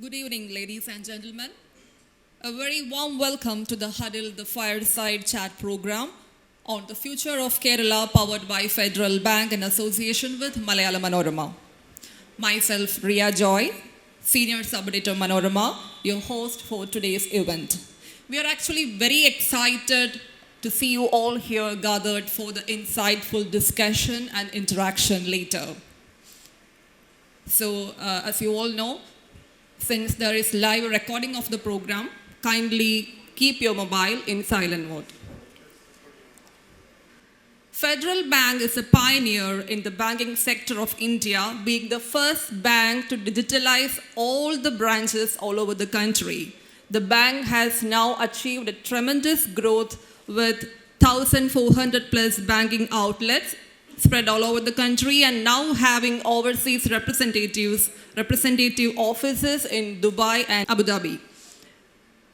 Good evening, ladies and gentlemen. A very warm welcome to the Huddle, the Fireside Chat program on the future of Kerala, powered by Federal Bank in association with Malayala Manorama. Myself, Ria Joy, Senior Sub-Editor Manorama, your host for today's event. We are actually very excited to see you all here gathered for the insightful discussion and interaction later. So, as you all know, since there is live recording of the program, kindly keep your mobile in silent mode. Federal Bank is a pioneer in the banking sector of India, being the first bank to digitalize all the branches all over the country. The bank has now achieved a tremendous growth with 1,400 plus banking outlets spread all over the country and now having overseas representative offices in Dubai and Abu Dhabi.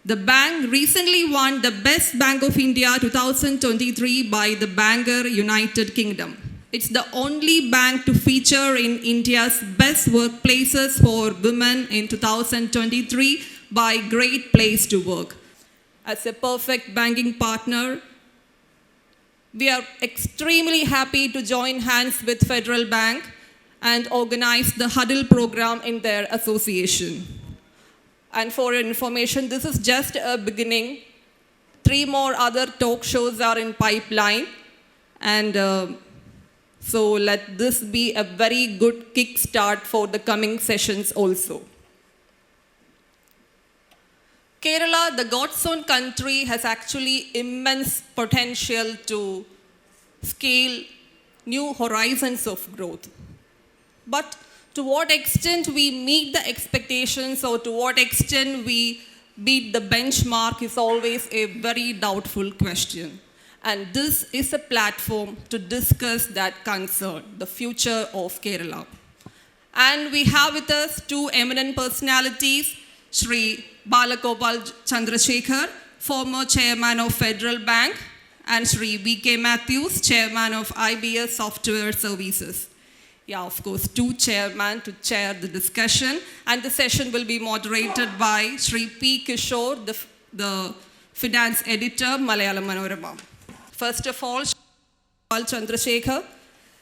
The bank recently won the Best Bank of India 2023 by the Banker United Kingdom. It's the only bank to feature in India's Best Workplaces for Women in 2023 by Great Place to Work. As a perfect banking partner, we are extremely happy to join hands with Federal Bank and organize the Huddle program in their association. And for your information, this is just a beginning. 3 more other talk shows are in pipeline. And so let this be a very good kickstart for the coming sessions also. Kerala, the God's own country, has actually immense potential to scale new horizons of growth. But to what extent we meet the expectations or to what extent we beat the benchmark is always a very doubtful question. And this is a platform to discuss that concern, the future of Kerala. And we have with us 2 eminent personalities, Shri Balagopal Chandrasekhar, former chairman of Federal Bank, and Shri Mathews, chairman of IBS Software Services. Yeah, of course, 2 chairmen to chair the discussion, and the session will be moderated by Shri P. Kishore, the finance editor, Malayala Manorama. First of all, Chandrasekhar.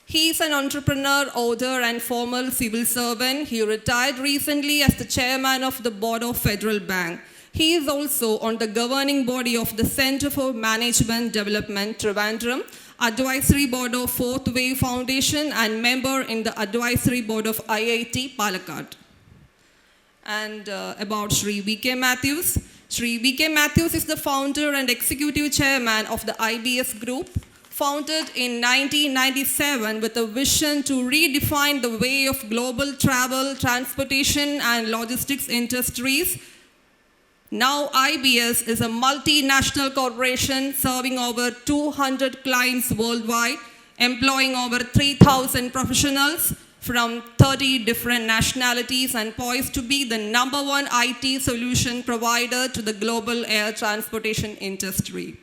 He is an entrepreneur, author, and former civil servant. He retired recently as the chairman of the board of Federal Bank. He is also on the governing body of the Center for Management Development, Trivandrum, advisory board of Fourth Wave Foundation, and member in the advisory board of IIT Palakkad. And about Shri V.K. Mathews. Shri V.K. Mathews is the founder and executive chairman of the IBS Group, founded in 1997 with a vision to redefine the way of global travel, transportation, and logistics industries. Now IBS is a multinational corporation serving over 200 clients worldwide, employing over 3,000 professionals from 30 different nationalities and poised to be the #1 IT solution provider to the global air transportation industry.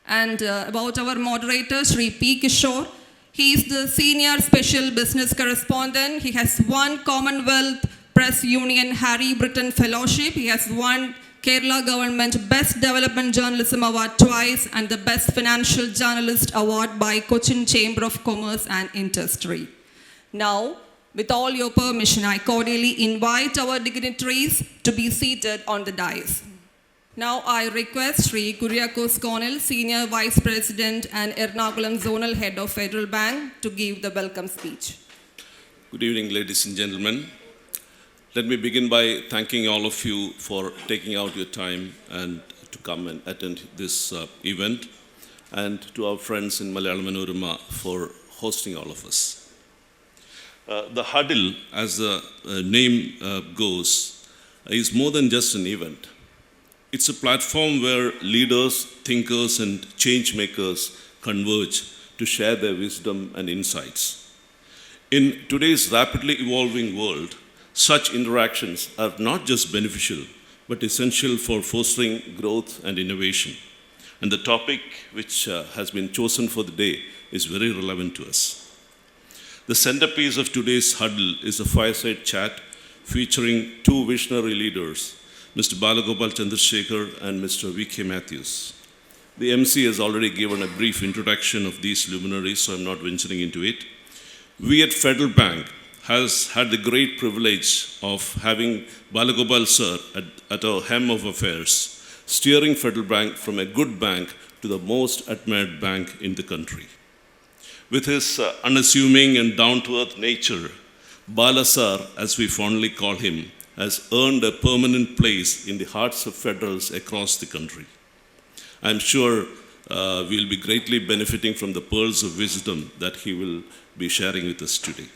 And about our moderator, Shri P. Kishore. He is the senior special business correspondent. He has won Commonwealth Press Union Harry Britton Fellowship. He has won Kerala Government Best Development Journalism Award twice and the Best Financial Journalist Award by Cochin Chamber of Commerce and Industry. Now, with all your permission, I cordially invite our dignitaries to be seated on the dais. Now I request Shri Kuriakos Konil, Senior Vice President and Ernakulam Zonal Head of Federal Bank, to give the welcome speech. Good evening, ladies and gentlemen. Let me begin by thanking all of you for taking out your time and to come and attend this event, and to our friends in Malayala Manorama for hosting all of us. The Huddle, as the name goes, is more than just an event. It's a platform where leaders, thinkers, and change makers converge to share their wisdom and insights. In today's rapidly evolving world, such interactions are not just beneficial, but essential for fostering growth and innovation. And the topic which has been chosen for the day is very relevant to us. The centerpiece of today's Huddle is a fireside chat featuring two visionary leaders, Mr. Balagopal Chandrasekhar and Mr. V.K. Mathews. The MC has already given a brief introduction of these luminaries, so I'm not venturing into it. We at Federal Bank has had the great privilege of having Balagopal sir at our helm of affairs, steering Federal Bank from a good bank to the most admired bank in the country. With his unassuming and down-to-earth nature, Bala sir, as we fondly call him, has earned a permanent place in the hearts of Federals across the country. I'm sure we'll be greatly benefiting from the pearls of wisdom that he will be sharing with us today.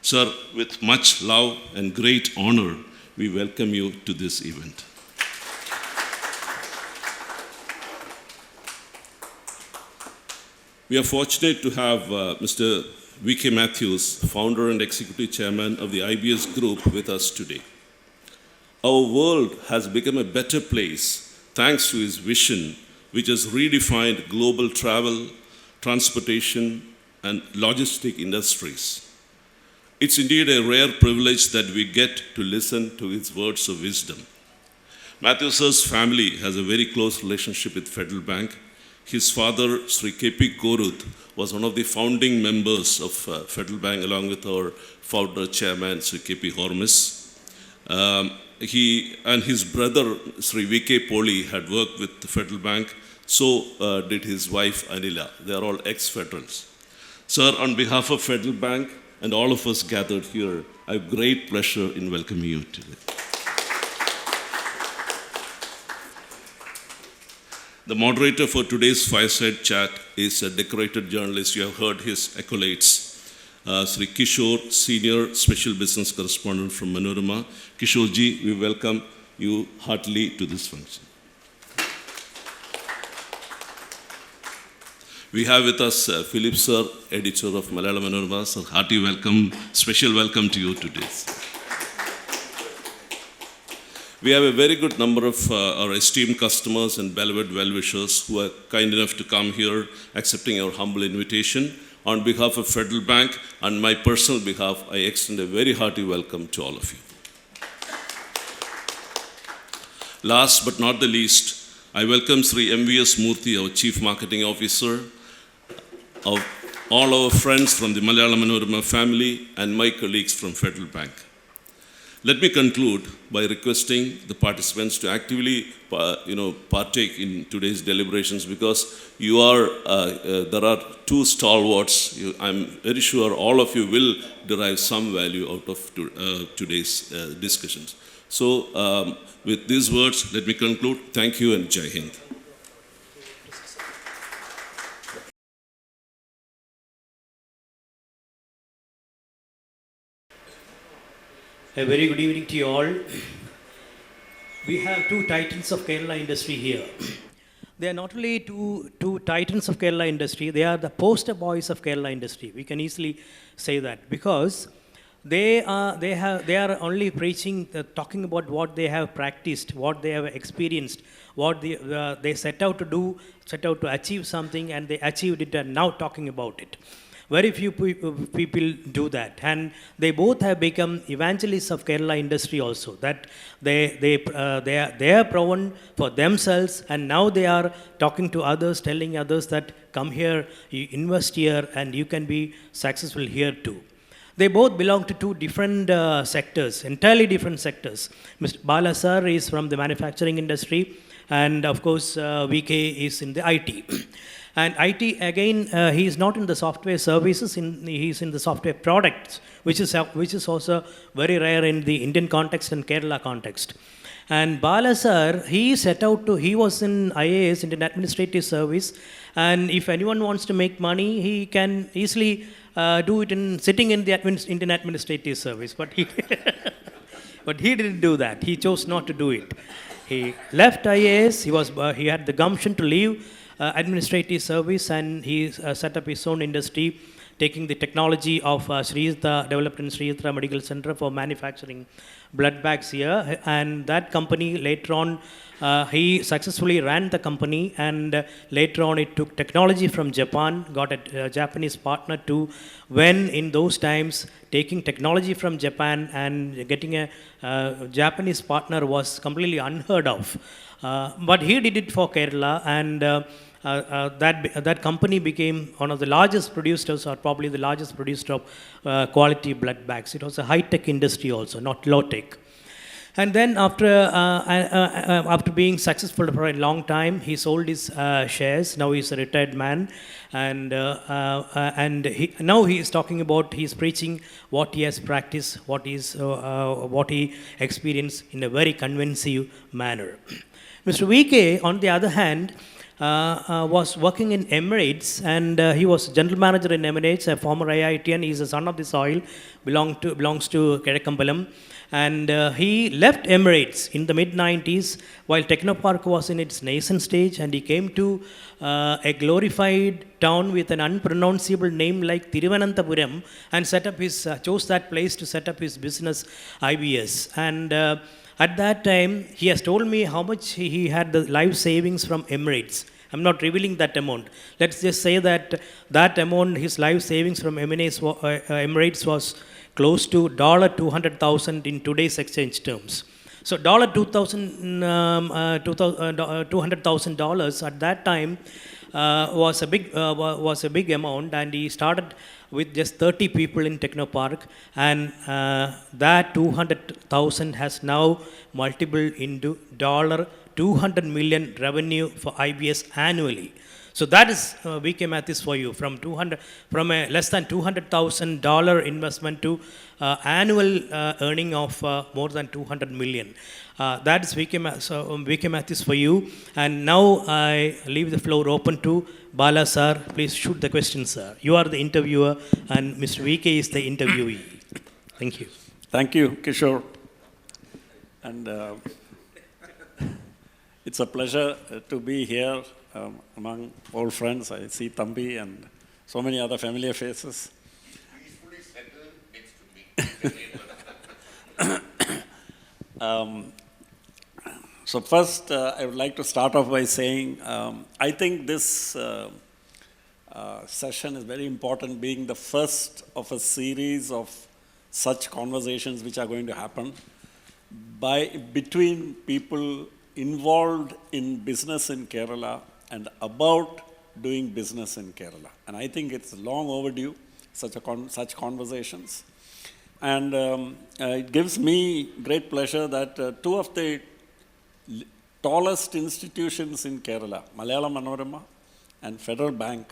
Sir, with much love and great honor, we welcome you to this event. We are fortunate to have Mr. V.K. Mathews, founder and executive chairman of the IBS Group, with us today. Our world has become a better place thanks to his vision, which has redefined global travel, transportation, and logistic industries. It's indeed a rare privilege that we get to listen to his words of wisdom. Mathews' family has a very close relationship with Federal Bank. His father, Sri K.P. Koruth, was one of the founding members of Federal Bank, along with our founder chairman, Sri K.P. Hormis. He and his brother, Sri V.K. Poli, had worked with the Federal Bank. So did his wife, Anila. They are all ex-Federals. Sir, on behalf of Federal Bank and all of us gathered here, I have great pleasure in welcoming you today. The moderator for today's fireside chat is a decorated journalist. You have heard his accolades. Sri Kishore, Senior Special Business Correspondent from Manorama. Kishore ji, we welcome you heartily to this function. We have with us Philip sir, editor of Malayala Manorama. Sir, hearty welcome, special welcome to you today. We have a very good number of our esteemed customers and beloved well-wishers who are kind enough to come here, accepting our humble invitation. On behalf of Federal Bank and my personal behalf, I extend a very hearty welcome to all of you. Last but not the least, I welcome Sri M.V.S. Murthy, our Chief Marketing Officer, of all our friends from the Malayala Manorama family, and my colleagues from Federal Bank. Let me conclude by requesting the participants to actively partake in today's deliberations, because there are two stalwarts. I'm very sure all of you will derive some value out of today's discussions. So with these words, let me conclude. Thank you and Jai Hind. A very good evening to you all. We have two titans of Kerala industry here. They are not only two titans of Kerala industry, they are the poster boys of Kerala industry. We can easily say that, because they are only preaching, talking about what they have practiced, what they have experienced, what they set out to do, set out to achieve something, and they achieved it and now talking about it. Very few people do that, and they both have become evangelists of Kerala industry also. That they are proven for themselves, and now they are talking to others, telling others that come here, you invest here, and you can be successful here too. They both belong to two different sectors, entirely different sectors. Mr. Bala sir is from the manufacturing industry, and of course VK is in the IT. And IT, again, he is not in the software services, he is in the software products, which is also very rare in the Indian context and Kerala context. And Bala sir, he was in IAS, Indian Administrative Service, and if anyone wants to make money, he can easily do it sitting in the Indian Administrative Service. But he didn't do that. He chose not to do it. He left IAS, he had the gumption to leave administrative service, and he set up his own industry taking the technology of Sridhar, developed in Sridhar Medical Center for manufacturing blood bags here. And that company later on, he successfully ran the company, and later on it took technology from Japan, got a Japanese partner too. When in those times, taking technology from Japan and getting a Japanese partner was completely unheard of. But he did it for Kerala, and that company became one of the largest producers, or probably the largest producer of quality blood bags. It was a high-tech industry also, not low-tech. And then after being successful for a long time, he sold his shares. Now he's a retired man, and now he is talking about, he's preaching what he has practiced, what he experienced in a very convincing manner. Mr. VK, on the other hand, was working in Emirates, and he was general manager in Emirates, a former IITian. He is a son of the soil, belongs to Kedakkambalam. And he left Emirates in the mid-90s while Technopark was in its nascent stage, and he came to a glorified town with an unpronounceable name like Thiruvananthapuram and chose that place to set up his business, IBS. And at that time, he has told me how much he had the life savings from Emirates. I'm not revealing that amount. Let's just say that amount, his life savings from Emirates was close to $200,000 in today's exchange terms. So $200,000 at that time was a big amount, and he started with just 30 people in Technopark, and that 200,000 has now multiplied into $200 million revenue for IBS annually. So that is VK Mathews for you, from a less than $200,000 investment to annual earning of more than 200 million. That is VK Mathews for you. And now I leave the floor open to Bala sir. Please shoot the questions, sir. You are the interviewer, and Mr. VK is the interviewee. Thank you. Thank you, Kishore. And it's a pleasure to be here among old friends. I see Thambi and so many other familiar faces. Peacefully settled next to me. So first, I would like to start off by saying, I think this session is very important, being the first of a series of such conversations which are going to happen between people involved in business in Kerala and about doing business in Kerala. And I think it's long overdue, such conversations. And it gives me great pleasure that two of the tallest institutions in Kerala, Malayala Manorama and Federal Bank,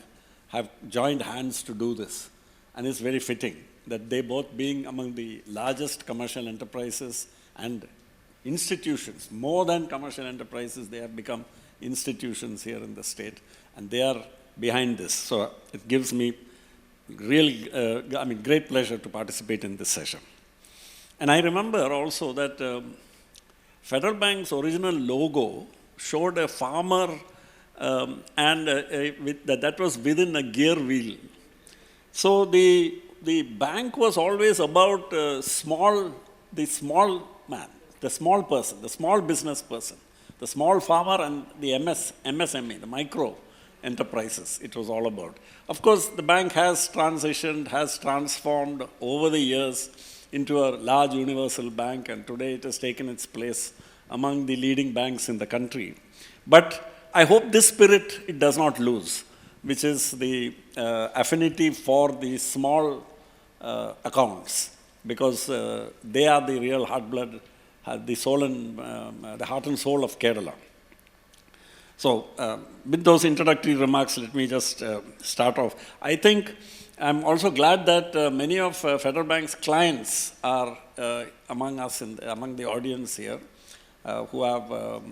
have joined hands to do this. And it's very fitting that they both, being among the largest commercial enterprises and institutions, more than commercial enterprises, they have become institutions here in the state, and they are behind this. So it gives me great pleasure to participate in this session. And I remember also that Federal Bank's original logo showed a farmer that was within a gear wheel. So the bank was always about the small man, the small person, the small business person, the small farmer, and the MSME, the micro enterprises it was all about. Of course, the bank has transitioned, has transformed over the years into a large universal bank, and today it has taken its place among the leading banks in the country. But I hope this spirit it does not lose, which is the affinity for the small accounts, because they are the real heartblood, the soul and the heart and soul of Kerala. So with those introductory remarks, let me just start off. I think I'm also glad that many of Federal Bank's clients are among us, among the audience here, who have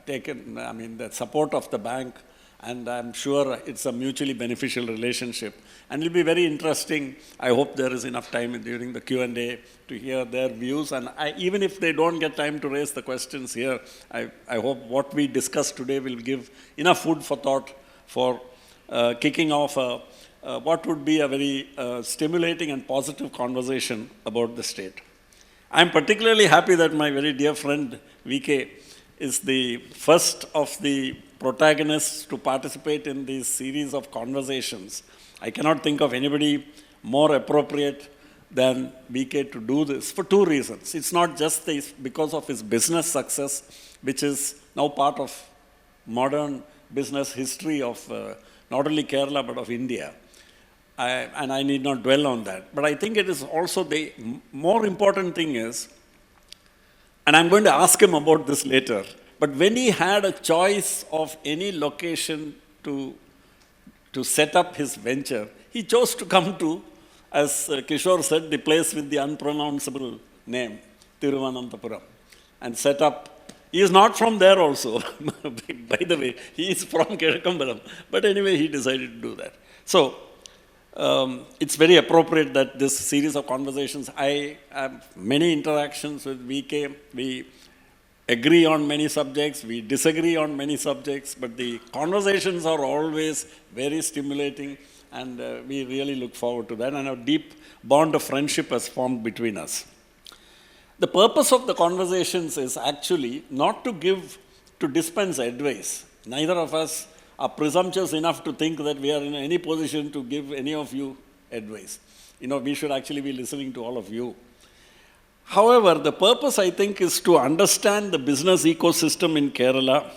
taken, the support of the bank, and I'm sure it's a mutually beneficial relationship. And it'll be very interesting. I hope there is enough time during the Q&A to hear their views. And even if they don't get time to raise the questions here, I hope what we discuss today will give enough food for thought for kicking off what would be a very stimulating and positive conversation about the state. I'm particularly happy that my very dear friend VK is the first of the protagonists to participate in this series of conversations. I cannot think of anybody more appropriate than VK to do this for two reasons. It's not just because of his business success, which is now part of modern business history of not only Kerala but of India. And I need not dwell on that. But I think it is also the more important thing is, and I'm going to ask him about this later, but when he had a choice of any location to set up his venture, he chose to come to, as Kishore said, the place with the unpronounceable name, Thiruvananthapuram, and set up. He is not from there also, by the way. He is from Kizhakkambalam. But anyway, he decided to do that. So, it's very appropriate that this series of conversations, I have many interactions with VK. We agree on many subjects, we disagree on many subjects, but the conversations are always very stimulating, and we really look forward to that, and a deep bond of friendship has formed between us. The purpose of the conversations is actually not to dispense advice. Neither of us are presumptuous enough to think that we are in any position to give any of you advice. We should actually be listening to all of you. However, the purpose, I think, is to understand the business ecosystem in Kerala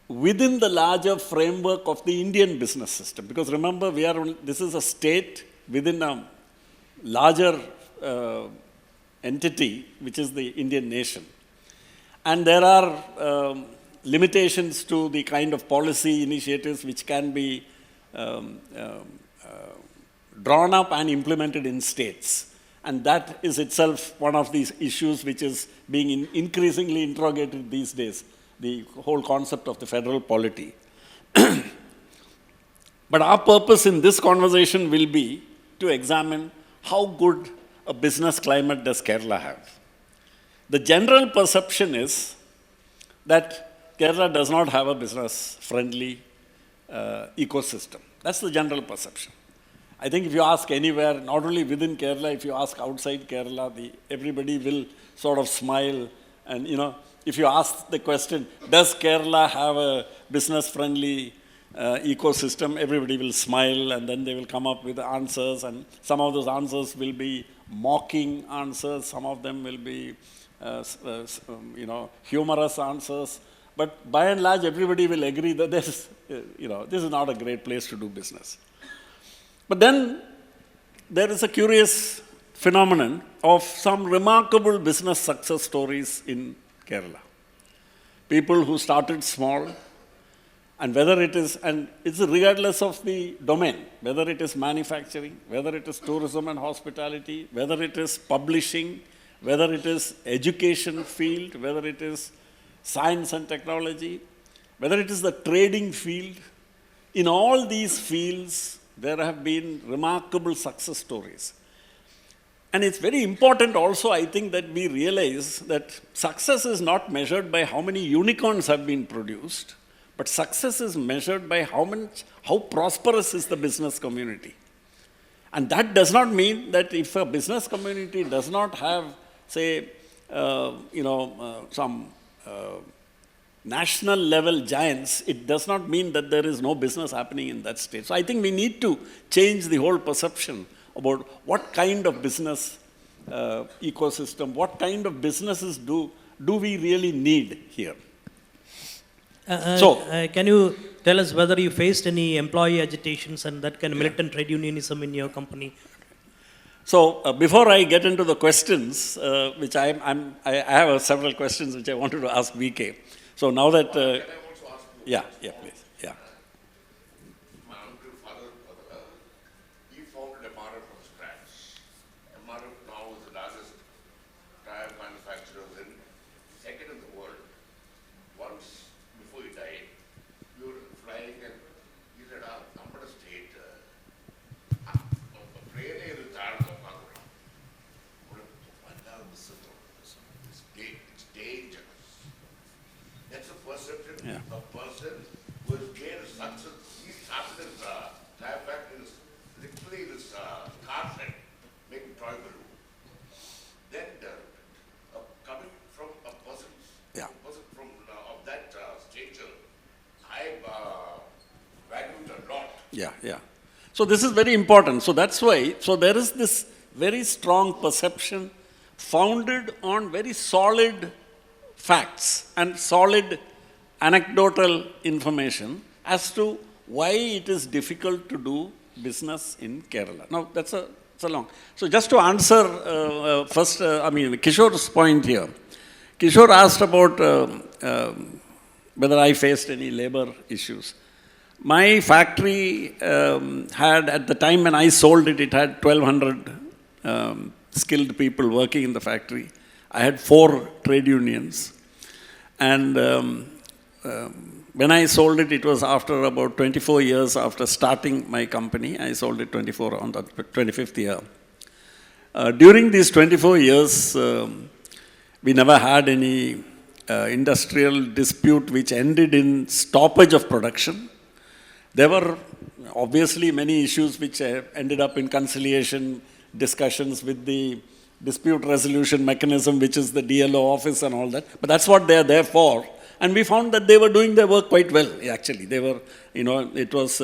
within the larger framework of the Indian business system. Because remember, this is a state within a larger entity, which is the Indian nation. And there are limitations to the kind of policy initiatives which can be drawn up and implemented in states. And that is itself one of these issues which is being increasingly interrogated these days, the whole concept of the federal polity. But our purpose in this conversation will be to examine how good a business climate does Kerala have. The general perception is that Kerala does not have a business-friendly ecosystem. That's the general perception. I think if you ask anywhere, not only within Kerala, if you ask outside Kerala, everybody will sort of smile. And, if you ask the question, does Kerala have a business-friendly ecosystem, everybody will smile, and then they will come up with answers. And some of those answers will be mocking answers. Some of them will be, humorous answers. But by and large, everybody will agree that this is not a great place to do business. But then there is a curious phenomenon of some remarkable business success stories in Kerala. People who started small, and it's regardless of the domain, whether it is manufacturing, whether it is tourism and hospitality, whether it is publishing, whether it is education field, whether it is science and technology, whether it is the trading field. In all these fields, there have been remarkable success stories. And it's very important also, I think, that we realize that success is not measured by how many unicorns have been produced, but success is measured by how prosperous is the business community. And that does not mean that if a business community does not have, say, some national level giants, it does not mean that there is no business happening in that state. So I think we need to change the whole perception about what kind of business ecosystem, what kind of businesses do we really need here. Can you tell us whether you faced any employee agitations and that kind of militant trade unionism in your company? So before I get into the questions, which I have several questions which I wanted to ask VK. So now that, Can I also ask you? Yeah, please, yeah. My uncle, father, he founded MRF from scratch. MRF now is the largest tire manufacturer, second in the world. Once, before he died, we were flying and he said, നമ്മുടെ state ട്രെയിനിൽ ഒരു താഴ്ന്ന പാകുറം ഒരു വല്ലാതെ മിസ്സുന്നു. It's dangerous. That's the perception of a person who has gained success. He started his tire factory is literally this car shed making toy balloon. Then coming from a person, Yeah. from of that stature, I value it a lot. Yeah, yeah. So this is very important. So that's why, so there is this very strong perception founded on very solid facts and solid anecdotal information as to why it is difficult to do business in Kerala. Now, it's a long. So just to answer first, Kishore's point here. Kishore asked about whether I faced any labor issues. My factory had, at the time when I sold it, it had 1,200 skilled people working in the factory. I had 4 trade unions. And when I sold it, it was after about 24 years after starting my company. I sold it 24 on the 25th year. During these 24 years, we never had any industrial dispute which ended in stoppage of production. There were obviously many issues which ended up in conciliation discussions with the dispute resolution mechanism, which is the DLO office and all that. But that's what they are there for. And we found that they were doing their work quite well, actually. They were, it was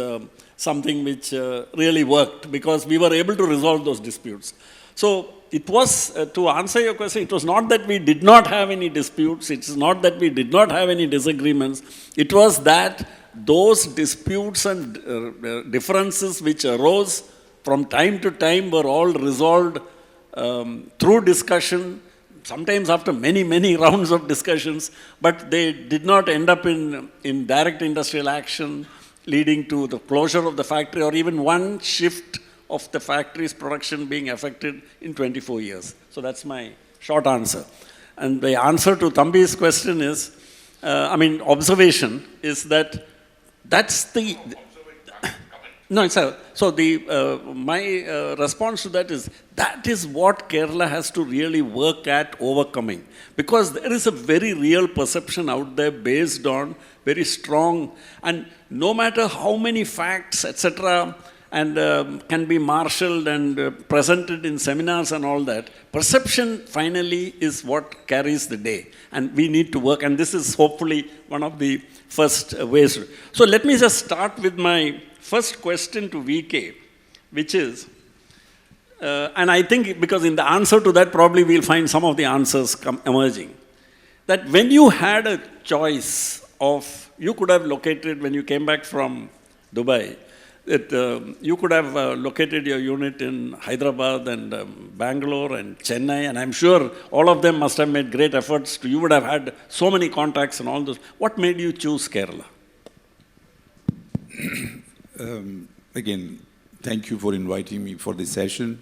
something which really worked because we were able to resolve those disputes. So it was, to answer your question, it was not that we did not have any disputes. It's not that we did not have any disagreements. It was that those disputes and differences which arose from time to time were all resolved through discussion, sometimes after many, many rounds of discussions, but they did not end up in direct industrial action leading to the closure of the factory or even one shift of the factory's production being affected in 24 years. So that's my short answer. And the answer to Thambi's question is, observation is that that's the... No, it's so my response to that is what Kerala has to really work at overcoming, because there is a very real perception out there based on very strong, and no matter how many facts, etc., and can be marshaled and presented in seminars and all that, perception finally is what carries the day, and we need to work, and this is hopefully one of the first ways. So let me just start with my first question to VK, which is, and I think because in the answer to that probably we'll find some of the answers emerging, that when you had a choice of, you could have located, when you came back from Dubai, that you could have located your unit in Hyderabad and Bangalore and Chennai, and I'm sure all of them must have made great efforts you would have had so many contacts and all those. What made you choose Kerala? Again, thank you for inviting me for this session.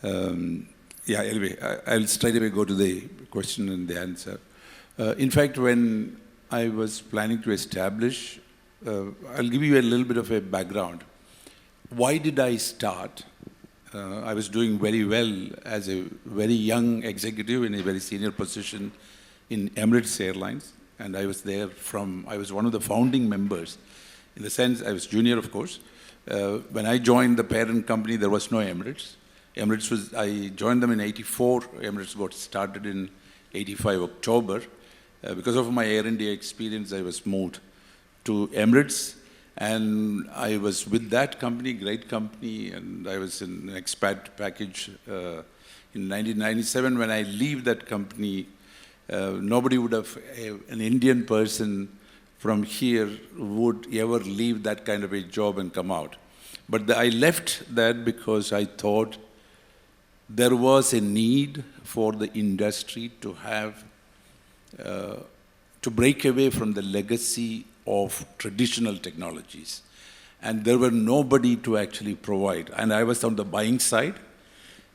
Anyway, I'll straight away go to the question and the answer. In fact, when I was planning to establish, I'll give you a little bit of a background. Why did I start? I was doing very well as a very young executive in a very senior position in Emirates Airlines, and I was there I was one of the founding members. In the sense, I was junior, of course. When I joined the parent company, there was no Emirates. I joined them in 84. Emirates got started in 85 October. Because of my Air India experience, I was moved to Emirates. And I was with that company, great company, and I was in an expat package in 1997. When I leave that company, nobody would have, an Indian person from here would ever leave that kind of a job and come out. But I left that because I thought there was a need for the industry to have, to break away from the legacy of traditional technologies. And there were nobody to actually provide. And I was on the buying side.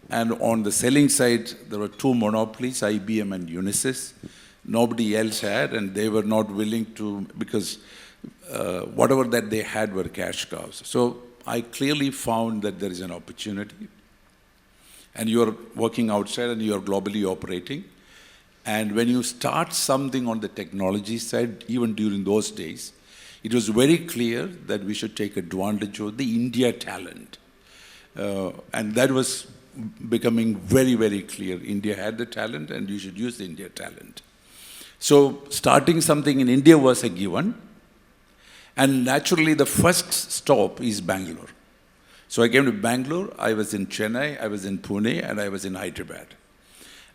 And on the selling side, there were 2 monopolies, IBM and Unisys. Nobody else had, and they were not willing to, because whatever that they had were cash cows. So I clearly found that there is an opportunity. And you're working outside and you're globally operating. And when you start something on the technology side, even during those days, It was very clear that we should take advantage of the India talent. And that was becoming very, very clear. India had the talent and you should use the India talent. So starting something in India was a given. And naturally, the first stop is Bangalore. So I came to Bangalore, I was in Chennai, I was in Pune, and I was in Hyderabad.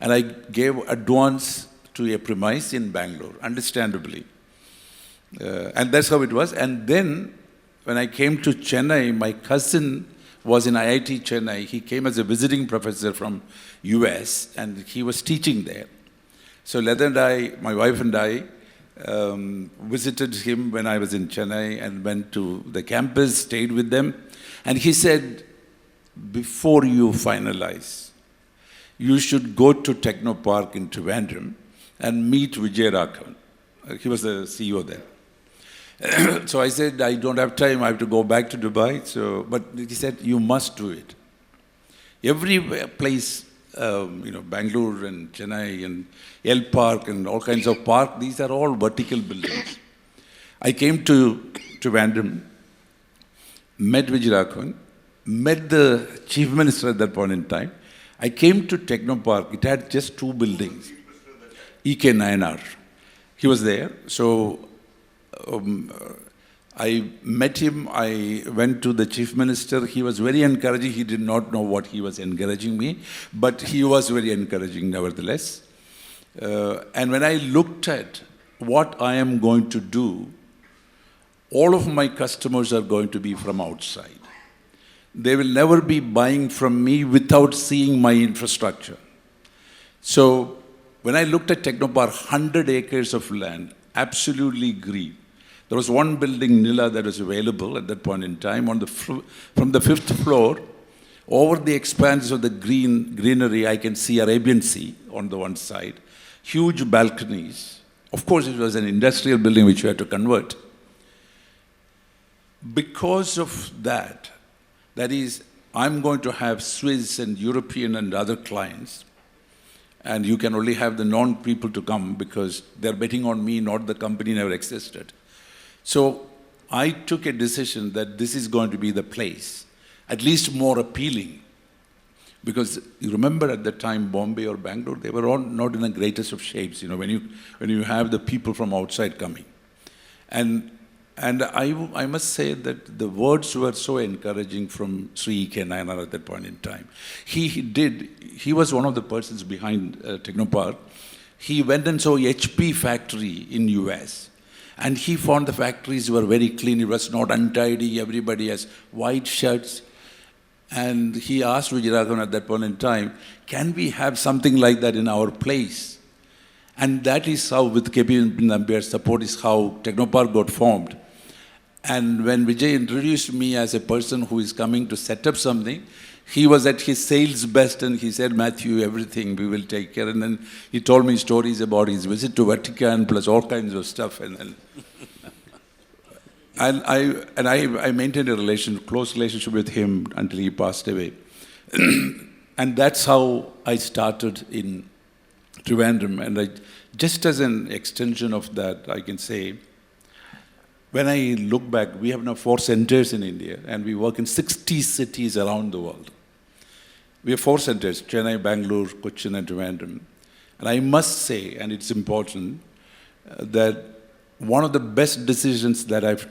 And I gave advance to a premise in Bangalore, understandably. And that's how it was. And then, when I came to Chennai, my cousin was in IIT Chennai. He came as a visiting professor from US, and he was teaching there. So Leda and I, my wife and I, visited him when I was in Chennai and went to the campus, stayed with them. And he said, before you finalize, you should go to Techno Park in Trivandrum and meet Vijay Raghavan. He was the CEO there. So I said, I don't have time, I have to go back to Dubai. But he said, you must do it. Every place, Bangalore and Chennai and L Park and all kinds of park, these are all vertical buildings. I came to Trivandrum, met Vijay Raghavan, met the chief minister at that point in time. I came to Techno Park, it had just 2 buildings. E.K. Nayanar. He was there. So I met him, I went to the chief minister. He was very encouraging. He did not know what he was encouraging me, but he was very encouraging nevertheless. And when I looked at what I am going to do, all of my customers are going to be from outside. They will never be buying from me without seeing my infrastructure. So when I looked at Technopark, 100 acres of land, absolutely green. There was one building, Nila, that was available at that point in time. From the 5th floor, over the expanse of the greenery, I can see Arabian Sea on the one side. Huge balconies. Of course, it was an industrial building which we had to convert. Because of that, that is, I'm going to have Swiss and European and other clients, and you can only have the non-people to come because they're betting on me, not the company never existed. So I took a decision that this is going to be the place, at least more appealing. Because you remember at that time, Bombay or Bangalore, they were all not in the greatest of shapes, when you have the people from outside coming. And I must say that the words were so encouraging from Sri E.K. Nayanar at that point in time. He was one of the persons behind Technopark. He went and saw HP factory in US. And he found the factories were very clean. It was not untidy. Everybody has white shirts. And he asked Vijay Raghavan at that point in time, can we have something like that in our place? And that is how, with KP Nambiyar's support, is how Technopark got formed. And when Vijay introduced me as a person who is coming to set up something, he was at his sales best and he said, Matthew, everything we will take care. And then he told me stories about his visit to Vatican plus all kinds of stuff. And I maintained a close relationship with him until he passed away. And that's how I started in Trivandrum. And just as an extension of that, I can say, when I look back, we have now 4 centers in India, and we work in 60 cities around the world. We have 4 centers, Chennai, Bangalore, Cochin, and Trivandrum. And I must say, and it's important, that one of the best decisions that I've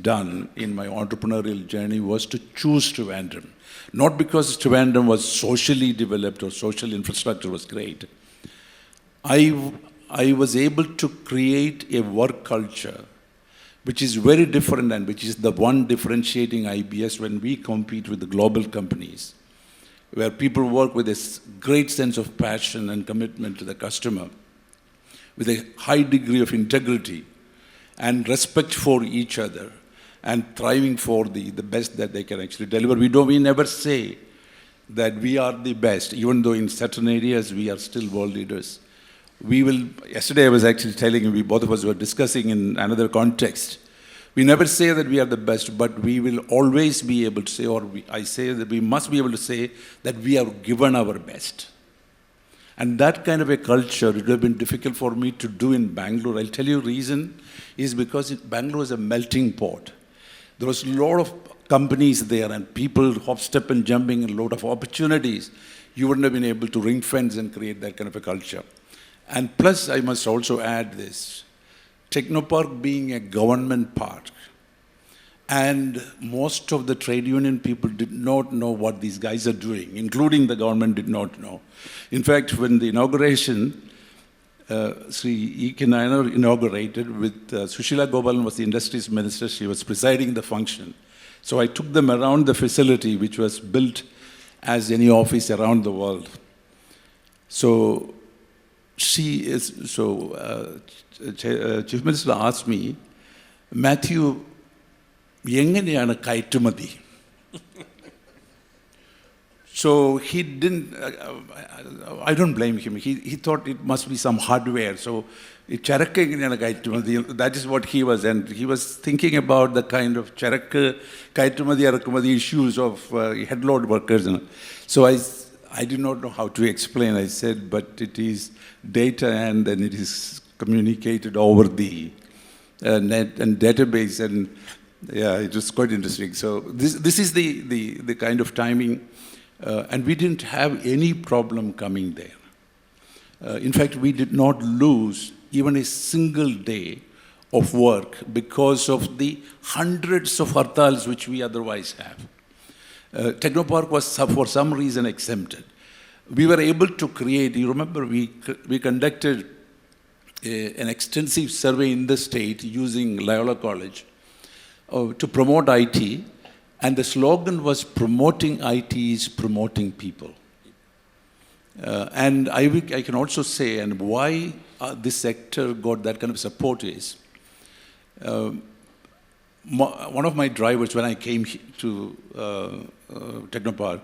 done in my entrepreneurial journey was to choose Trivandrum. Not because Trivandrum was socially developed or social infrastructure was great. I was able to create a work culture which is very different and which is the one differentiating IBS when we compete with the global companies, where people work with a great sense of passion and commitment to the customer, with a high degree of integrity and respect for each other, and thriving for the best that they can actually deliver. We never say that we are the best, even though in certain areas we are still world leaders. Yesterday I was actually telling you, both of us were discussing in another context. We never say that we are the best, but we will always be able to say, I say that we must be able to say that we have given our best. And that kind of a culture, it would have been difficult for me to do in Bangalore. I'll tell you the reason is because Bangalore is a melting pot. There was a lot of companies there and people hop, step and jumping and a lot of opportunities. You wouldn't have been able to ring fence and create that kind of a culture. And plus, I must also add this. Technopark being a government park, and most of the trade union people did not know what these guys are doing, including the government did not know. In fact, when the inauguration, Sri E.K. Nayanar inaugurated with Sushila Gopalan was the industries minister, she was presiding the function. So I took them around the facility, which was built as any office around the world. So Chief Minister asked me, Matthew, എങ്ങനെയാണ് കയറ്റുമതി? So he didn't, I don't blame him. He thought it must be some hardware. So that is what he was. And he was thinking about the kind of charakka, kaitumadi, arakumadi issues of headload workers. So I did not know how to explain. I said, but it is data and then it is communicated over the net and database. And yeah, it was quite interesting. So this is the kind of timing. And we didn't have any problem coming there. In fact, we did not lose even a single day of work because of the hundreds of hartals which we otherwise have. Technopark was for some reason exempted. We were able to create, you remember we conducted an extensive survey in the state using Malayala College to promote IT. And the slogan was promoting IT is promoting people. And I can also say, and why this sector got that kind of support is, one of my drivers when I came to Technopark,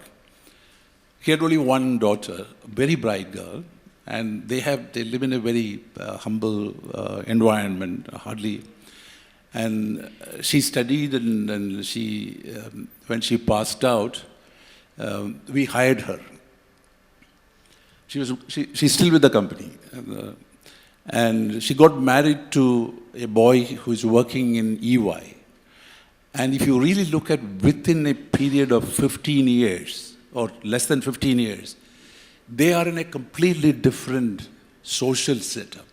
he had only one daughter, a very bright girl, and they live in a very humble environment, hardly. And she studied, and she, when she passed out, we hired her. She's still with the company. And she got married to a boy who's working in EY. And if you really look at within a period of 15 years, or less than 15 years, they are in a completely different social setup.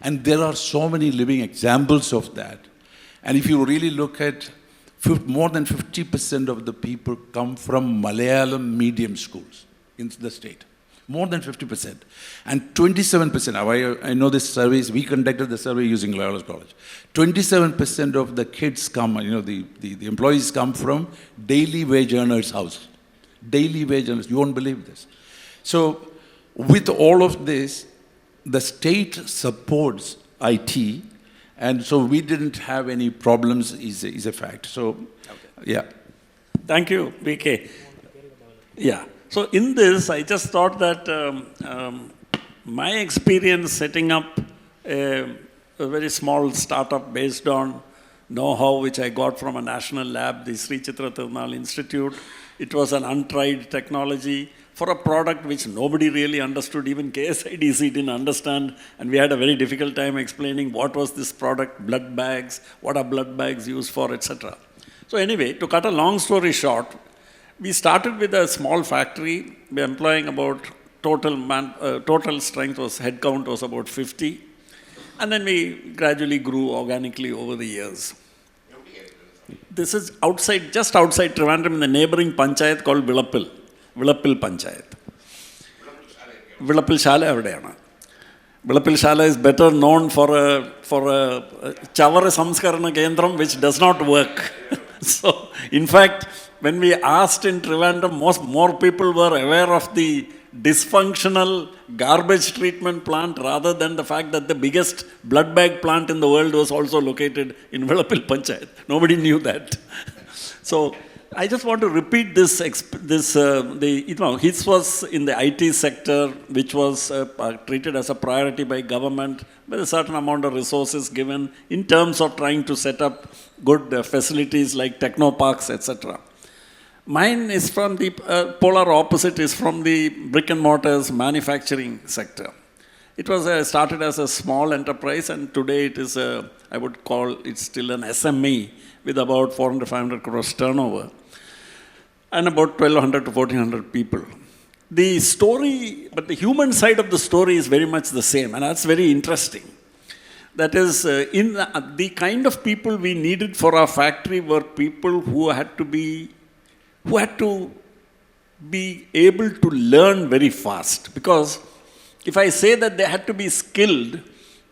And there are so many living examples of that. And if you really look at more than 50% of the people come from Malayalam medium schools in the state. More than 50%. And 27%, I know this surveys, we conducted the survey using Malayala College. 27% of the kids come, the employees come from daily wage earners' house. Daily wage earners, you won't believe this. So with all of this, the state supports IT. And so we didn't have any problems is a fact. So, yeah. Thank you, BK. Yeah. So in this, I just thought that my experience setting up a very small startup based on know-how which I got from a national lab, the Sri Chitra Tirunal Institute. It was an untried technology for a product which nobody really understood. Even KSIDC didn't understand, and we had a very difficult time explaining what was this product, blood bags, what are blood bags used for, etc. So anyway, to cut a long story short, we started with a small factory, we employing about total strength was, headcount was about 50, and then we gradually grew organically over the years. This is outside, just outside Trivandrum in the neighboring panchayat called Vilappil Panchayat. Vilappil Shala evideyana. Vilappil Shala is better known for a Chavara Samskarana Kendram which does not work. So, in fact, when we asked in Trivandrum, more people were aware of the dysfunctional garbage treatment plant rather than the fact that the biggest blood bag plant in the world was also located in Vilappil Panchayat. Nobody knew that. So, I just want to repeat this. His was in the IT sector, which was treated as a priority by government, with a certain amount of resources given in terms of trying to set up good facilities like technoparks, etc. Mine is from the polar opposite, is from the brick and mortars manufacturing sector. It was started as a small enterprise, and today it is I would call it still an SME with about 400-500 crores turnover and about 1,200 to 1,400 people. The story, but the human side of the story is very much the same, and that's very interesting. That is, the kind of people we needed for our factory were people who had to be able to learn very fast. Because if I say that they had to be skilled,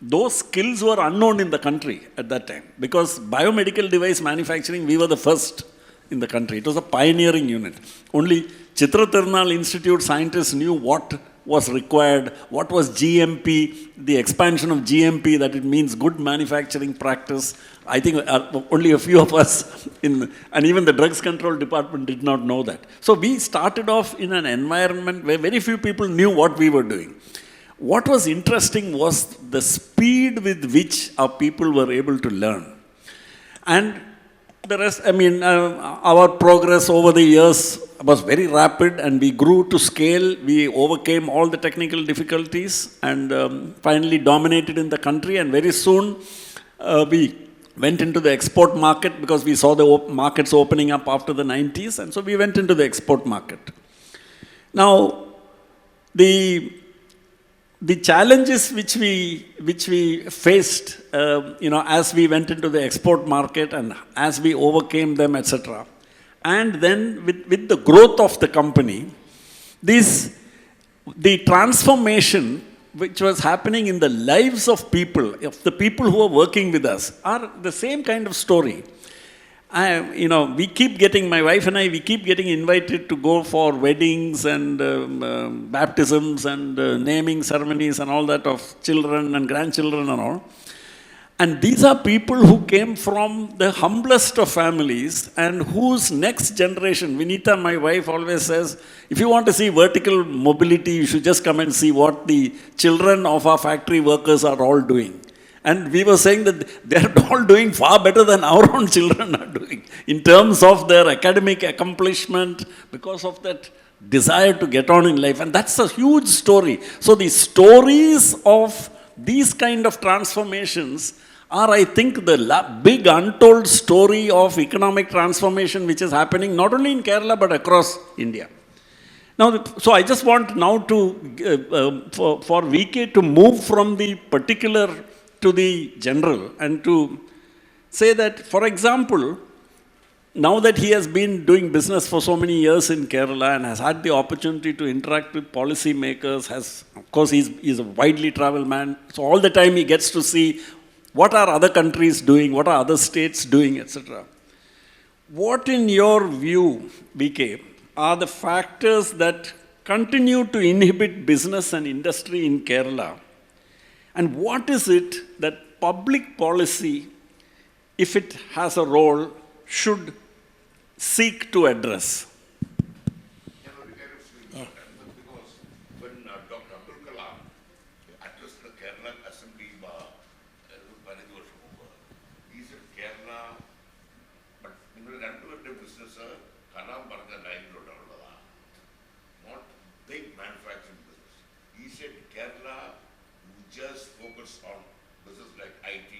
those skills were unknown in the country at that time. Because biomedical device manufacturing, we were the first in the country. It was a pioneering unit. Only Chitra Tirunal Institute scientists knew what was required, what was GMP, the expansion of GMP, that it means good manufacturing practice. I think only a few of us, and even the drugs control department did not know that. So we started off in an environment where very few people knew what we were doing. What was interesting was the speed with which our people were able to learn. And the rest, our progress over the years was very rapid, and we grew to scale. We overcame all the technical difficulties and finally dominated in the country. And very soon we went into the export market because we saw the markets opening up after the 90s. And so we went into the export market. Now, the challenges which we faced, as we went into the export market and as we overcame them, etc. And then with the growth of the company, the transformation which was happening in the lives of people, of the people who are working with us, are the same kind of story. We keep getting, my wife and I, we keep getting invited to go for weddings and baptisms and naming ceremonies and all that of children and grandchildren and all. And these are people who came from the humblest of families and whose next generation, Vinita, my wife, always says, if you want to see vertical mobility, you should just come and see what the children of our factory workers are all doing. And we were saying that they're all doing far better than our own children are doing in terms of their academic accomplishment, because of that desire to get on in life. And that's a huge story. So the stories of these kind of transformations are, I think, the big untold story of economic transformation which is happening not only in Kerala but across India. Now, so I just want now to, for VK to move from the particular to the general and to say that, for example, now that he has been doing business for so many years in Kerala and has had the opportunity to interact with policy makers, of course, he's a widely traveled man, so all the time he gets to see what are other countries doing, what are other states doing, etc. What, in your view, VK, are the factors that continue to inhibit business and industry in Kerala? And what is it that public policy, if it has a role, should seek to address? Because when Dr. Abdul Kalam addressed the Kerala Assembly, he said Kerala, but in the business, Kalam Barga line not big manufacturing business. He said Kerala just focus on business like IT,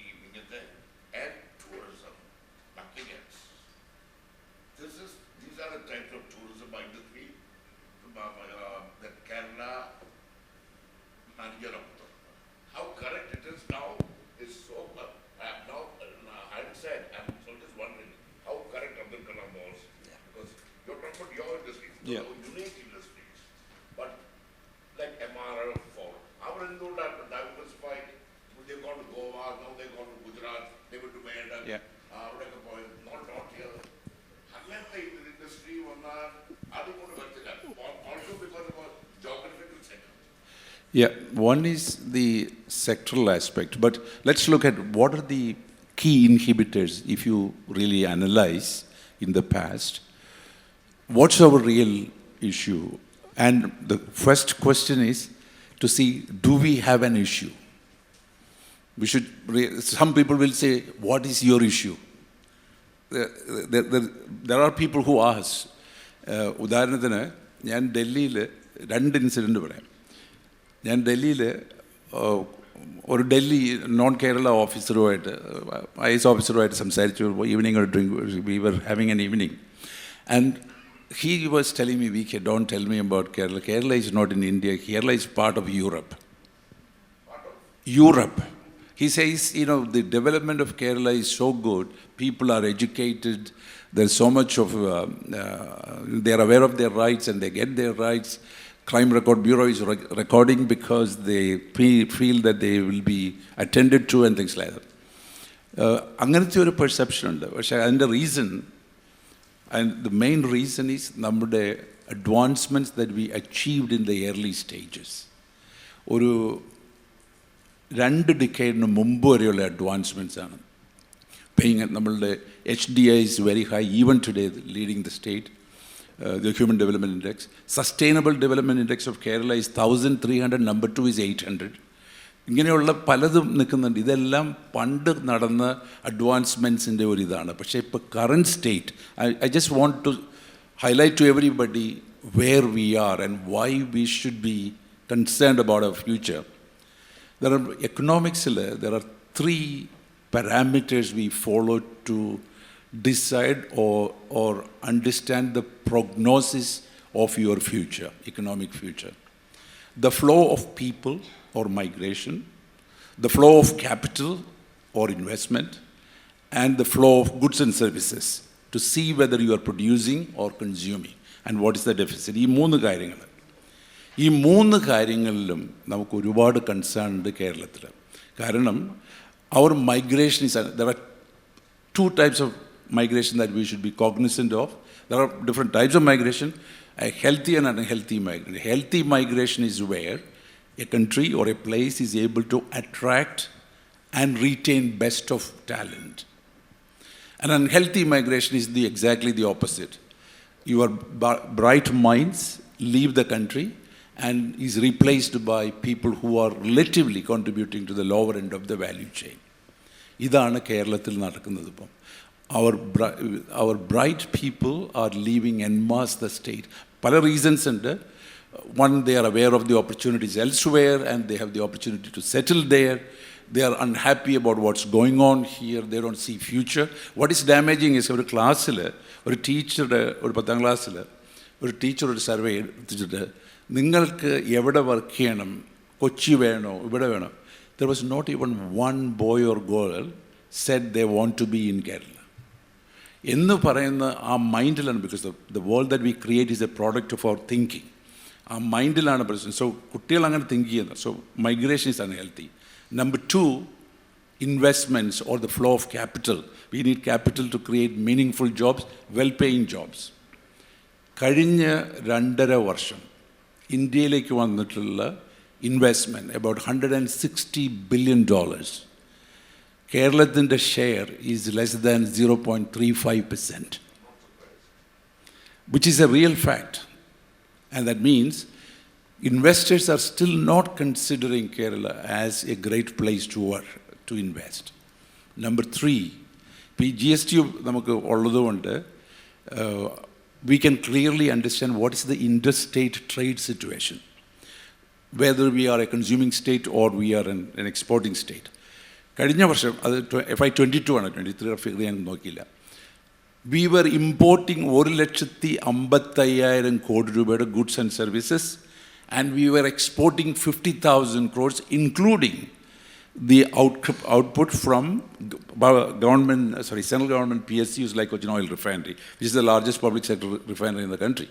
and tourism, nothing else. These are the types of tourism industry that Kerala manager of. How correct it is now is so. Now, having said, I'm just wondering how correct Abdul Kalam was, because you're talking about your industries, unique industries, but like MRF for our Indus are diversified. They've gone to Goa, now they've gone to Gujarat, they went to Malayala, not here. Unless the industry one are they going to vertical? Also because of a geographical center. Yeah, one is the sectoral aspect, but let's look at what are the key inhibitors if you really analyze in the past. What's our real issue? And the first question is to see, do we have an issue? Some people will say, what is your issue? There are people who ask, ഉദാഹരണത്തിന് ഞാൻ ഡൽഹിയിൽ 2 incident പറയാം. ഞാൻ ഡൽഹിയിൽ ഒരു Delhi non Kerala ഓഫീസറുമായിട്ട് IAS ഓഫീസറുമായിട്ട് സംസാരിച്ചു. ഈവനിങ് ഒരു drink, we were having an evening, and he was telling me, VK, don't tell me about Kerala. Kerala is not in India. Kerala is part of Europe. Europe. He says, the development of Kerala is so good. People are educated. There's so much of, they are aware of their rights and they get their rights. Crime Record Bureau is recording because they feel that they will be attended to and things like that. അങ്ങനത്തെ ഒരു perception ഉണ്ട്. പക്ഷേ അതിൻ്റെ reason, and the main reason is നമ്മുടെ advancements that we achieved in the early stages. ഒരു 2 ഡിക്കേഡിന് മുമ്പ് വരെയുള്ള advancements ആണ്. നമ്മളുടെ HDI is very high, even today, leading the state. The Human Development Index. Sustainable Development Index of Kerala is 1,300, number 2 is 800. ഇങ്ങനെയുള്ള പലതും നിൽക്കുന്നുണ്ട്. ഇതെല്ലാം പണ്ട് നടന്ന അഡ്വാൻസ്മെൻറ്റ്സിൻ്റെ ഒരു ഇതാണ്. പക്ഷേ ഇപ്പോൾ current state, I just want to highlight to everybody where we are and why we should be concerned about our future. എക്കണോമിക്സിൽ there are 3 parameters we follow to decide or understand the prognosis of your future, economic future. The flow of people or migration, the flow of capital or investment, and the flow of goods and services to see whether you are producing or consuming and what is the deficit. ഈ 3 കാര്യങ്ങൾ, ഈ 3 കാര്യങ്ങളിലും നമുക്ക് ഒരുപാട് concern ഉണ്ട് കേരളത്തിൽ. കാരണം our migration is, there are 2 types of migration that we should be cognizant of. There are different types of migration, a healthy and unhealthy migration. Healthy migration is where a country or a place is able to attract and retain best of talent. An unhealthy migration is exactly the opposite. Your bright minds leave the country and is replaced by people who are relatively contributing to the lower end of the value chain. ഇതാണ് കേരളത്തിൽ നടക്കുന്നത് ഇപ്പം. Our bright people are leaving en masse the state. പല reasons ഉണ്ട്. One, they are aware of the opportunities elsewhere and they have the opportunity to settle there. They are unhappy about what's going on here. They don't see future. What is damaging is ഒരു ക്ലാസ്സിൽ ഒരു ടീച്ചറുടെ, ഒരു 10ാം ക്ലാസ്സിൽ ഒരു teacher ഒരു survey എടുത്തിട്ട് നിങ്ങൾക്ക് എവിടെ വർക്ക് ചെയ്യണം, കൊച്ചി വേണോ ഇവിടെ വേണോ, there was not even one boy or girl said they want to be in Kerala. എന്ന് പറയുന്ന ആ മൈൻഡിലാണ്, because the world that we create is a product of our thinking. ആ മൈൻഡിലാണ് പ്രശ്നം. സോ കുട്ടികൾ അങ്ങനെ തിങ്ക് ചെയ്യുന്നത്. So migration is unhealthy. Number 2, investments or the flow of capital. We need capital to create meaningful jobs, well-paying jobs. കഴിഞ്ഞ 2.5 വർഷം ഇന്ത്യയിലേക്ക് വന്നിട്ടുള്ള investment about $160 billion. കേരളത്തിൻ്റെ share is less than 0.35%, which is a real fact. And that means investors are still not considering Kerala as a great place to work, to invest. Number 3, GST നമുക്ക് ഉള്ളതുകൊണ്ട് we can clearly understand what is the interstate trade situation, whether we are a consuming state or we are an exporting state. കഴിഞ്ഞ വർഷം അത് FY22 ആണ്, 23 figure ഞാൻ നോക്കിയില്ല. We were importing 1,55,000 കോടി രൂപയുടെ goods and services, and we were exporting 50,000 crores, including the output from central government PSUs like Cochin Oil Refinery, which is the largest public sector refinery in the country.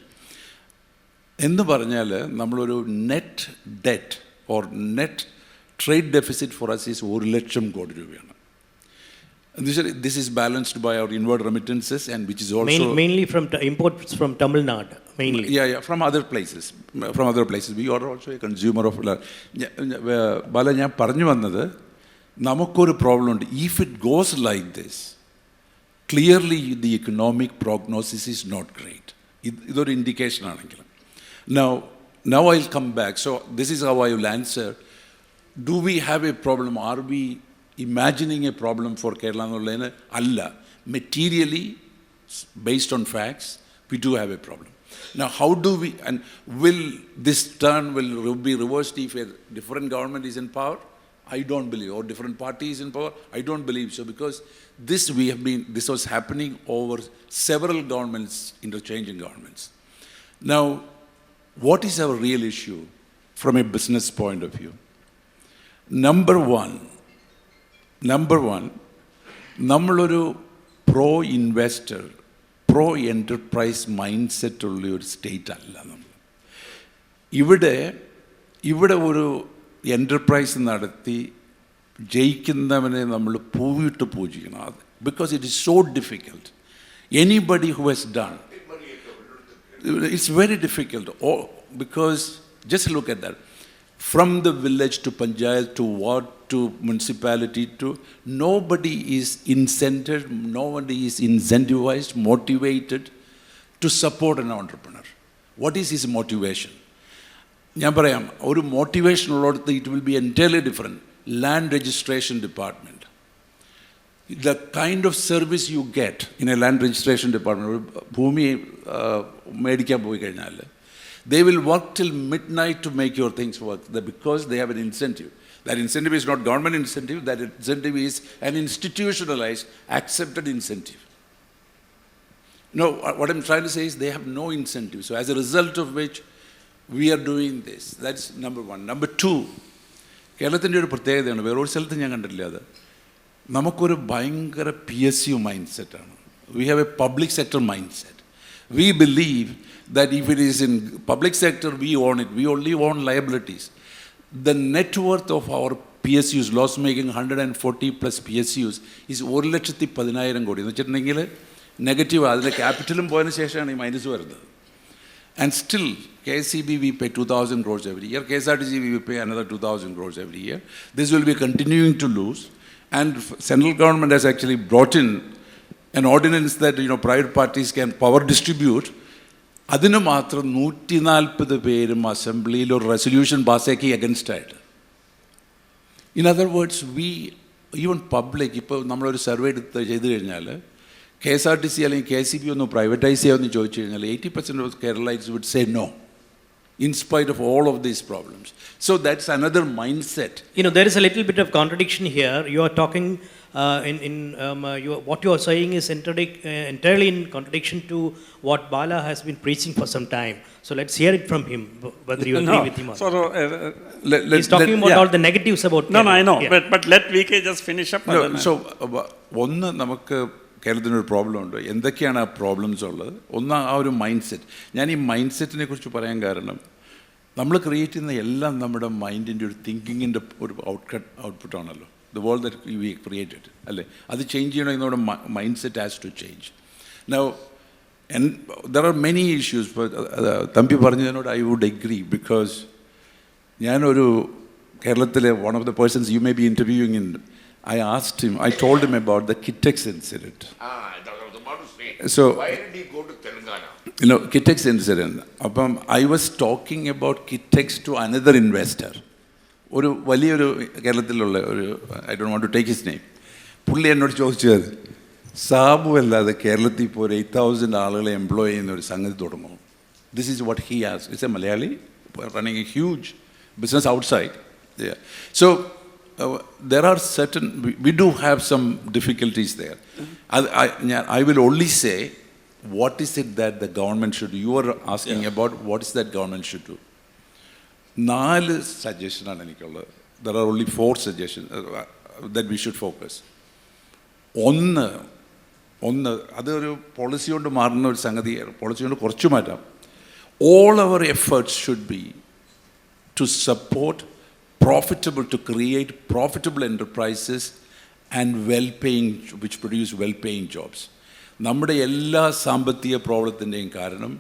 എന്ന് പറഞ്ഞാൽ നമ്മളൊരു net debt or net trade deficit for us is 1,00,000 കോടി രൂപയാണ്. This is balanced by our inward remittances, and which is also mainly from imports from Tamil Nadu, mainly. Yeah, from other places. We are also a consumer of. Bala, ഞാൻ പറഞ്ഞു വന്നത് നമുക്കൊരു problem ഉണ്ട്. If it goes like this, clearly the economic prognosis is not great. ഇതൊരു indication ആണെങ്കിൽ. Now I'll come back. So this is how I will answer. Do we have a problem? Are we imagining a problem for Kerala എന്നുള്ളതിന് അല്ല. Materially, based on facts, we do have a problem. Now, how do we, and will this turn will be reversed if a different government is in power? I don't believe, or different parties in power? I don't believe so, because this was happening over several governments, interchanging governments. Now, what is our real issue from a business point of view? Number one, നമ്മളൊരു pro-investor, pro-enterprise mindset ഉള്ള ഒരു state അല്ല നമ്മൾ. ഇവിടെ ഒരു enterprise നടത്തി ജയിക്കുന്നവനെ നമ്മൾ പൂവിട്ട് പൂജിക്കണം. Because it is so difficult. Anybody who has done, it's very difficult, because just look at that. From the village to panchayat to ward to municipality to, nobody is incentivized, motivated to support an entrepreneur. What is his motivation? ഞാൻ പറയാം, ഒരു motivation ഉള്ളിടത്ത് it will be entirely different. Land registration department, the kind of service you get in a land registration department, ഭൂമി മേടിക്കാൻ പോയി കഴിഞ്ഞാൽ, they will work till midnight to make your things work, because they have an incentive. That incentive is not government incentive, that incentive is an institutionalized, accepted incentive. No, what I'm trying to say is they have no incentive. So as a result of which, we are doing this. That's number one. Number two, കേരളത്തിൻ്റെ ഒരു പ്രത്യേകതയാണ്, വേറൊരു സ്ഥലത്ത് ഞാൻ കണ്ടിട്ടില്ല അത്. നമുക്കൊരു ഭയങ്കര PSU മൈൻഡ് സെറ്റാണ്. We have a public sector mindset. We believe that if it is in public sector, we own it. We only own liabilities. The net worth of our PSUs, loss-making 140 plus PSUs, is 1,10,000 കോടി. എന്ന് വെച്ചിട്ടുണ്ടെങ്കിൽ negative, അതിൻ്റെ ക്യാപിറ്റലും പോയതിനു ശേഷമാണ് ഈ minus വരുന്നത്. And still, KSCB, we pay 2,000 crores every year. KSRTC, we pay another 2,000 crores every year. This will be continuing to lose. And central government has actually brought in an ordinance that, private parties can power distribute. അതിന് മാത്രം 140 പേരും അസംബ്ലിയിൽ ഒരു resolution പാസ്സാക്കി against ആയിട്ട്. In other words, even public, ഇപ്പോൾ നമ്മളൊരു survey ചെയ്ത് കഴിഞ്ഞാൽ KSRTC അല്ലെങ്കിൽ KCB ഒന്ന് പ്രൈവറ്റൈസ് ചെയ്യാമെന്ന് ചോദിച്ചു കഴിഞ്ഞാൽ 80% of Keralites would say no, in spite of all of these problems. So that's another mindset. There is a little bit of contradiction here. You are talking, what you are saying is entirely in contradiction to what Bala has been preaching for some time. So let's hear it from him, whether you agree with him or not. He's talking about all the negatives about No, I know. Yeah. But let VK just finish up. So, ഒന്ന് നമുക്ക് കേരളത്തിനൊരു problem ഉണ്ട്. എന്തൊക്കെയാണ് ആ problems ഉള്ളത്? ഒന്ന്, ആ ഒരു mind set. ഞാൻ ഈ മൈൻഡ് സെറ്റിനെ കുറിച്ച് പറയാൻ കാരണം, നമ്മൾ ക്രിയേറ്റ് ചെയ്യുന്ന എല്ലാം നമ്മുടെ മൈൻഡിൻ്റെ ഒരു തിങ്കിങ്ങിൻ്റെ ഒരു ഔട്ട്പുട്ടാണല്ലോ. The world that we created, അല്ലേ? അത് ചേഞ്ച് ചെയ്യണമെങ്കിൽ നമ്മുടെ mind set has to change. Now, there are many issues. Thampi പറഞ്ഞതിനോട് ഐ വുഡ് എഗ്രി, ബിക്കോസ് ഞാനൊരു കേരളത്തിലെ one of the persons you may be interviewing in, I told him about the Kitex incident. I was about to say, so, why did he go to Telangana? Kitex incident. I was talking about Kitex to another investor. ഒരു വലിയൊരു കേരളത്തിലുള്ള ഒരു, I don't want to take his name. പുള്ളി എന്നോട് ചോദിച്ചത്, സാബു അല്ലാതെ കേരളത്തിൽ ഇപ്പോൾ ഒരു 8,000 ആളുകളെ എംപ്ലോയ് ചെയ്യുന്ന ഒരു സംഗതി തുടങ്ങും. This is what he has. It's a Malayali running a huge business outside. Yeah. So, there are certain, we do have some difficulties there. I will only say, what is it that the government should do? You are asking about what is that government should do. 4 സജഷനാണ് എനിക്കുള്ളത്. There are only 4 suggestions that we should focus. ഒന്ന്, അതൊരു policy കൊണ്ട് മാറുന്ന ഒരു സംഗതിയാണ്. Policy കൊണ്ട് കുറച്ച് മാറ്റാം. All our efforts should be to support to create profitable enterprises and which produce well-paying jobs. നമ്മുടെ എല്ലാ സാമ്പത്തിക പ്രോബ്ലത്തിൻ്റെയും കാരണം,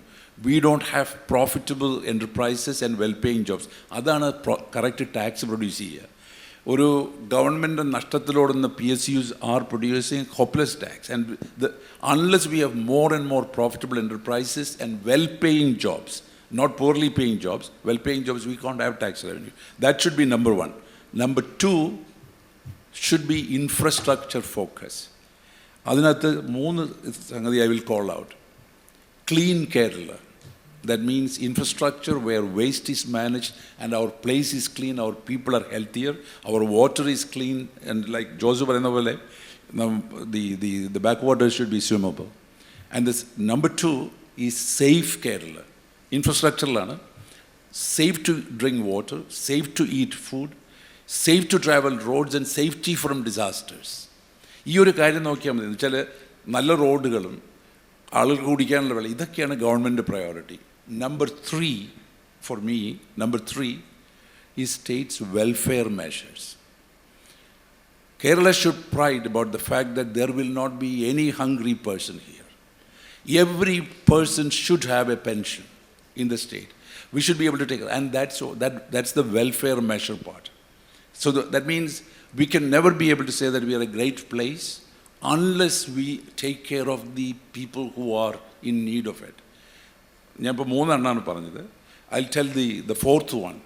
we don't have profitable enterprises and well-paying jobs. അതാണ് കറക്റ്റ് ടാക്സ് പ്രൊഡ്യൂസ് ചെയ്യുക. ഒരു government നഷ്ടത്തിലോടുന്ന PSUs are producing hopeless tax. And unless we have more and more profitable enterprises and well-paying jobs, not poorly paying jobs, well-paying jobs, we can't have tax revenue. That should be number 1. Number 2 should be infrastructure focus. അതിനകത്ത് 3 സംഗതി I will call out. Clean Kerala. That means infrastructure where waste is managed and our place is clean, our people are healthier, our water is clean, and like Joseph Arenavale, the backwaters should be swimmable. And this number 2 is safe Kerala. Infrastructure, safe to drink water, safe to eat food, safe to travel roads, and safety from disasters. ഈ ഒരു കാര്യം നോക്കിയാൽ മതി. എന്ന് വെച്ചാൽ നല്ല റോഡുകളും ആളുകൾ കുടിക്കാനുള്ള വെള്ളം, ഇതൊക്കെയാണ് government priority. Number 3 for me, number 3 is states' welfare measures. Kerala should pride about the fact that there will not be any hungry person here. Every person should have a pension in the state. We should be able to take it. And that's the welfare measure part. So that means we can never be able to say that we are a great place unless we take care of the people who are in need of it. I'll tell the 4th one.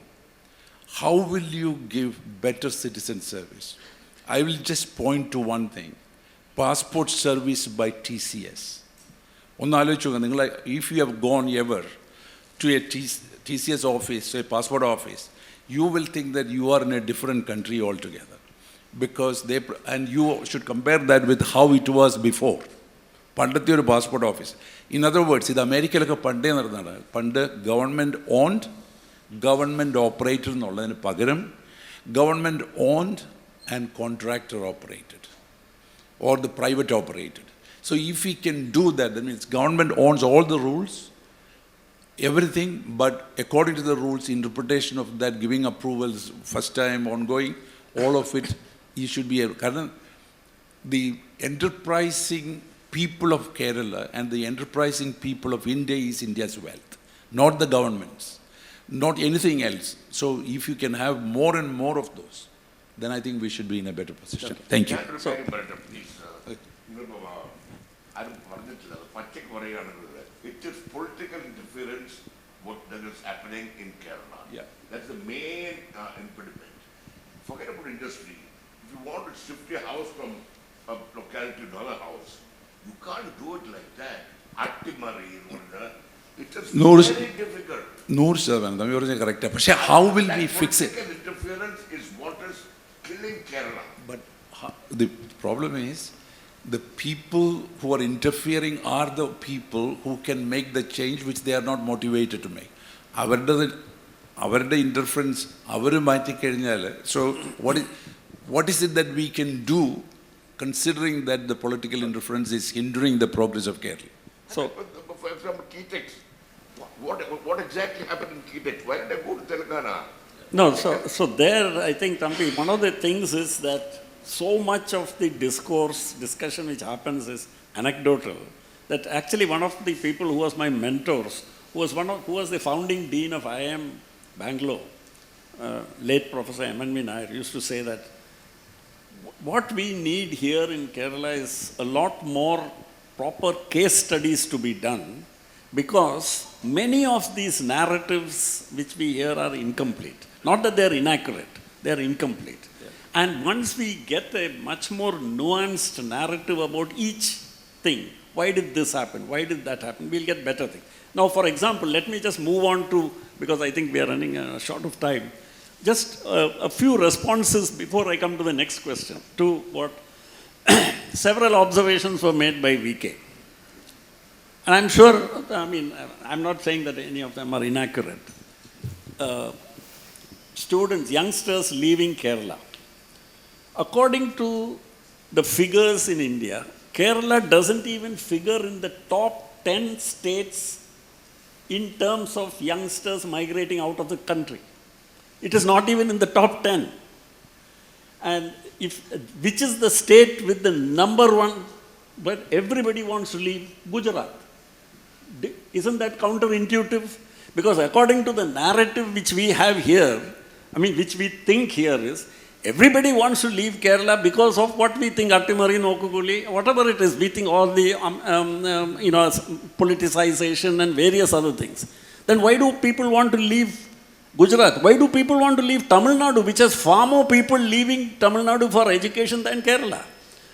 How will you give better citizen service? I will just point to one thing. Passport service by TCS. If you have gone ever to a TCS office, a passport office, you will think that you are in a different country altogether. Because and you should compare that with how it was before. Pandati or passport office. In other words, in America, Panda government owned, government operated, government owned and contractor operated, or the private operated. So if we can do that, that means government owns all the rules, everything, but according to the rules, interpretation of that, giving approvals, first time, ongoing, all of it, you should be able. The enterprising people of Kerala and the enterprising people of India is India's wealth, not the governments, not anything else. So if you can have more and more of those, then I think we should be in a better position. Okay. Thank you. It is political interference that is happening in Kerala. Yeah. That's the main impediment. Forget about industry. If you want to shift your house from a locality to another house, you can't do it like that. Attimari, it is very difficult. Correct. How will we fix it? Political interference is what is killing Kerala. But the problem is, the people who are interfering are the people who can make the change which they are not motivated to make. Avarde interference, so what is it that we can do considering that the political interference is hindering the progress of Kerala? So, for example, Kitex. What exactly happened in Kitex? Why did I go to Telangana? No, so there, I think, Thampi, one of the things is that so much of the discussion which happens is anecdotal, that actually one of the people who was my mentors, who was the founding dean of IIM Bangalore, late Professor M.N.V. Nair, used to say that what we need here in Kerala is a lot more proper case studies to be done, because many of these narratives which we hear are incomplete. Not that they are inaccurate, they are incomplete. And once we get a much more nuanced narrative about each thing, why did this happen, why did that happen, we'll get better things. Now, for example, let me just move on to, because I think we are running short of time, just a few responses before I come to the next question, to what several observations were made by VK. And I'm sure, I'm not saying that any of them are inaccurate. Students, youngsters leaving Kerala. According to the figures in India, Kerala doesn't even figure in the top 10 states in terms of youngsters migrating out of the country. It is not even in the top 10. And which is the state with the number one, but everybody wants to leave? Gujarat. Isn't that counterintuitive? Because according to the narrative which we have here, which we think here is, everybody wants to leave Kerala because of what we think, Attimari, Nokukuli, whatever it is, we think all the politicization and various other things. Then why do people want to leave Gujarat? Why do people want to leave Tamil Nadu, which has far more people leaving Tamil Nadu for education than Kerala?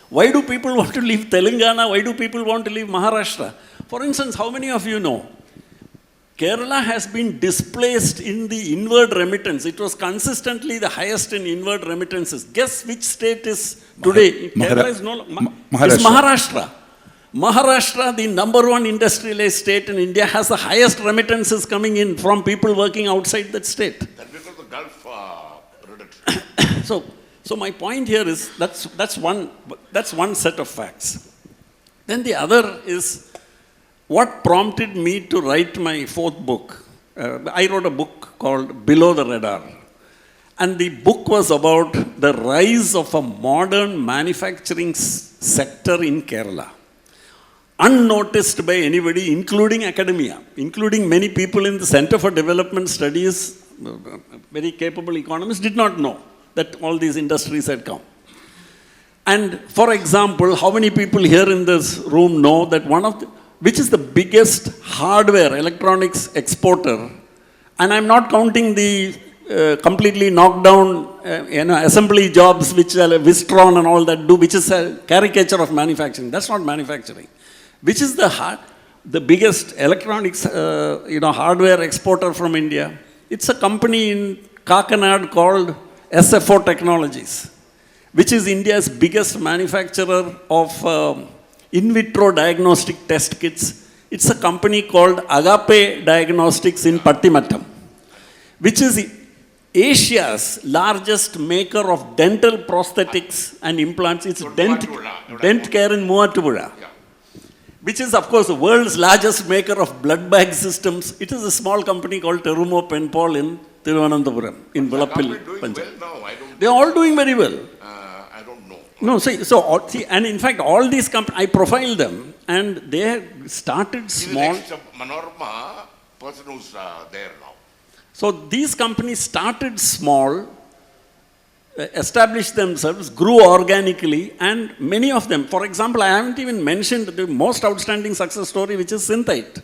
Why do people want to leave Telangana? Why do people want to leave Maharashtra? For instance, how many of you know Kerala has been displaced in the inward remittance. It was consistently the highest in inward remittances. Guess which state is today? Kerala is no It's Maharashtra. Maharashtra, the number one industrialized state in India, has the highest remittances coming in from people working outside that state. That's because the Gulf reduction. So my point here is that's one set of facts. Then the other is what prompted me to write my fourth book. I wrote a book called Below the Radar. And the book was about the rise of a modern manufacturing sector in Kerala. Unnoticed by anybody, including academia, including many people in the Center for Development Studies, very capable economists, did not know that all these industries had come. And for example, how many people here in this room know that which is the biggest hardware electronics exporter, and I'm not counting the completely knocked down assembly jobs which Wistron and all that do, which is a caricature of manufacturing. That's not manufacturing. Which is the biggest electronics hardware exporter from India? It's a company in Kakanad called SFO Technologies, which is India's biggest manufacturer of in vitro diagnostic test kits. It's a company called Agape Diagnostics in Pattimattam, which is Asia's largest maker of dental prosthetics and implants. It's Dent Care in Muvattupuzha, which is, of course, the world's largest maker of blood bag systems. It is a small company called Terumo Penpal in Thiruvananthapuram, in Vilappil, Punjab. They are all doing very well. I don't know. No, and in fact, all these companies, I profiled them, and they started small. He's the Manorama person who's there now. So these companies started small, established themselves, grew organically, and many of them, for example, I haven't even mentioned the most outstanding success story, which is Synthite.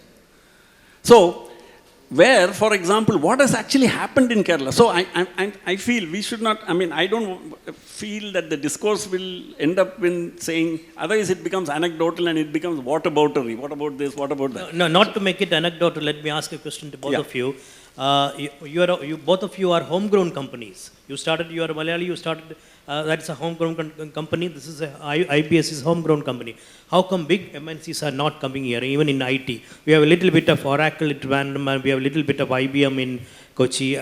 So, where, for example, what has actually happened in Kerala? So I feel we should not, I don't feel that the discourse will end up in saying, otherwise it becomes anecdotal and it becomes whataboutery. What about this, what about that? No, not to make it anecdotal, let me ask a question to both of you. Both of you are homegrown companies. You started, you are Malayali, you started, that's a homegrown company. This is IBS is homegrown company. How come big MNCs are not coming here, even in IT? We have a little bit of Oracle at Random, and we have a little bit of IBM in Kochi.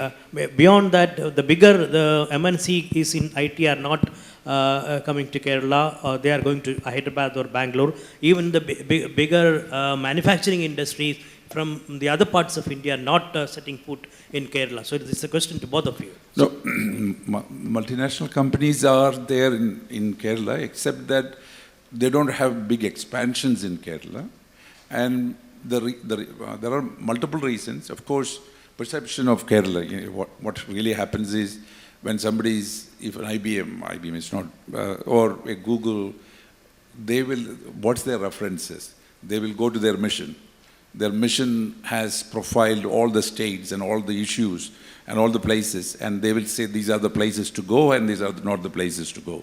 Beyond that, the bigger the MNC is in IT are not coming to Kerala. They are going to Hyderabad or Bangalore. Even the bigger manufacturing industries from the other parts of India not setting foot in Kerala. So this is a question to both of you. No, multinational companies are there in Kerala, except that they don't have big expansions in Kerala. And there are multiple reasons. Of course, perception of Kerala, what really happens is when somebody is, if an IBM is not, or a Google, they will, what's their references? They will go to their mission. Their mission has profiled all the states and all the issues and all the places, and they will say these are the places to go and these are not the places to go.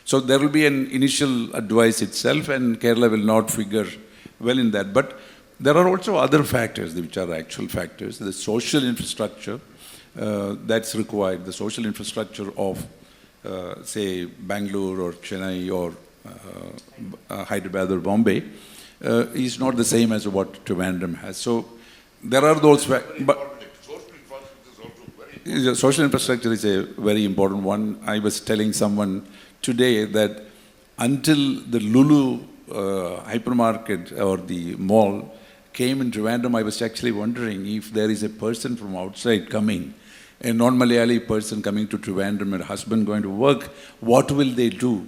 So there will be an initial advice itself, and Kerala will not figure well in that. But there are also other factors which are actual factors. The social infrastructure that's required, the social infrastructure of, say, Bangalore or Chennai or Hyderabad or Bombay, is not the same as what Trivandrum has. So there are those factors. But social infrastructure is a very important one. I was telling someone today that until the Lulu hypermarket or the mall came in Trivandrum, I was actually wondering if there is a person from outside coming, a non-Malayali person coming to Trivandrum, a husband going to work, what will they do?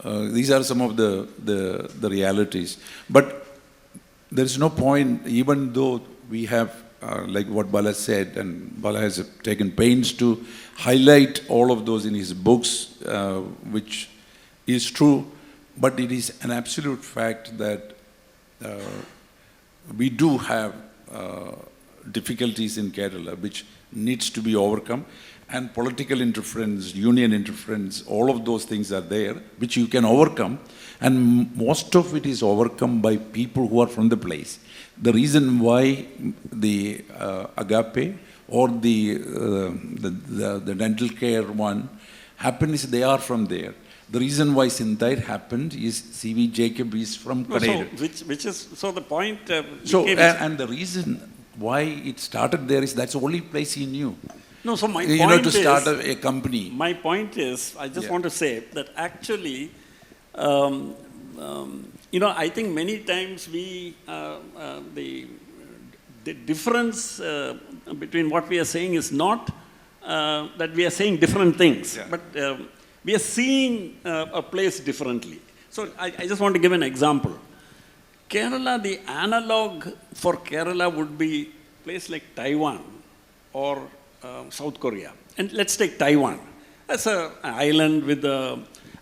These are some of the realities. But there is no point, even though we have, like what Bala said, and Bala has taken pains to highlight all of those in his books, which is true, but it is an absolute fact that we do have difficulties in Kerala, which needs to be overcome. and political interference, union interference, all of those things are there, which you can overcome. And most of it is overcome by people who are from the place. The reason why the agape or the dental care one happened is they are from there. The reason why Synthite happened is C.V. Jacob is from Canada. So the point. And the reason why it started there is that's the only place he knew. No, so my you point know, to is, start a company. My point is, I just want to say that actually, I think many times the difference between what we are saying is not that we are saying different things, but we are seeing a place differently. So I just want to give an example. Kerala, the analog for Kerala would be a place like Taiwan or South Korea. And let's take Taiwan. That's an island with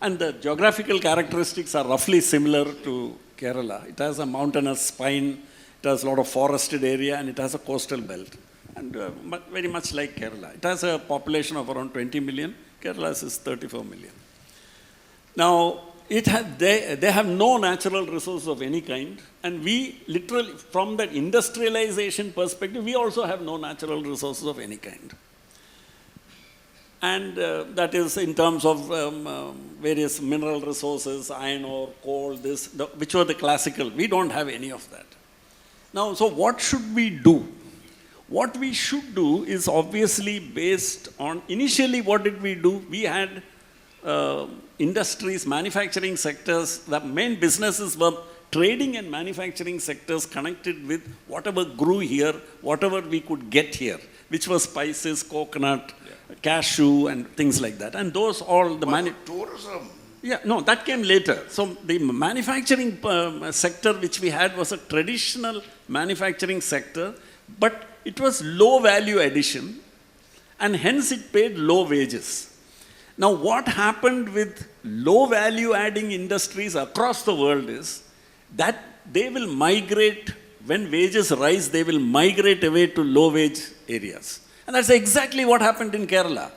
and the geographical characteristics are roughly similar to Kerala. It has a mountainous spine, it has a lot of forested area, and it has a coastal belt. And very much like Kerala. It has a population of around 20 million. Kerala's is 34 million. Now, they have no natural resources of any kind, and we literally, from that industrialization perspective, we also have no natural resources of any kind. And that is in terms of various mineral resources, iron ore, coal, which were the classical. We don't have any of that. Now, so what should we do? What we should do is obviously based on, initially what did we do? We had industries, manufacturing sectors, the main businesses were trading and manufacturing sectors connected with whatever grew here, whatever we could get here, which was spices, coconut, cashew, and things like that. And those all the tourism. Yeah, no, that came later. So the manufacturing sector which we had was a traditional manufacturing sector, but it was low value addition, and hence it paid low wages. Now, what happened with low value adding industries across the world is that they will migrate, when wages rise, they will migrate away to low wage areas. And that's exactly what happened in Kerala.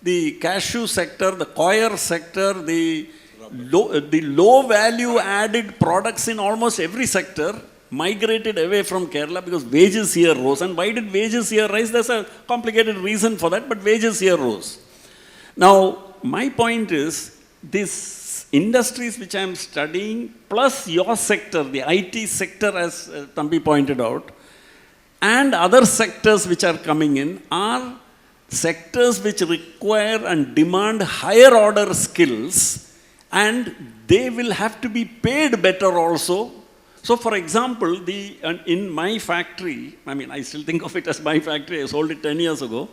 The cashew sector, the coir sector, the low value added products in almost every sector migrated away from Kerala because wages here rose. And why did wages here rise? There's a complicated reason for that, but wages here rose. Now, my point is, these industries which I am studying, plus your sector, the IT sector, as Thambi pointed out, and other sectors which are coming in, are sectors which require and demand higher order skills, and they will have to be paid better also. So, for example, in my factory, I mean, I still think of it as my factory, I sold it 10 years ago.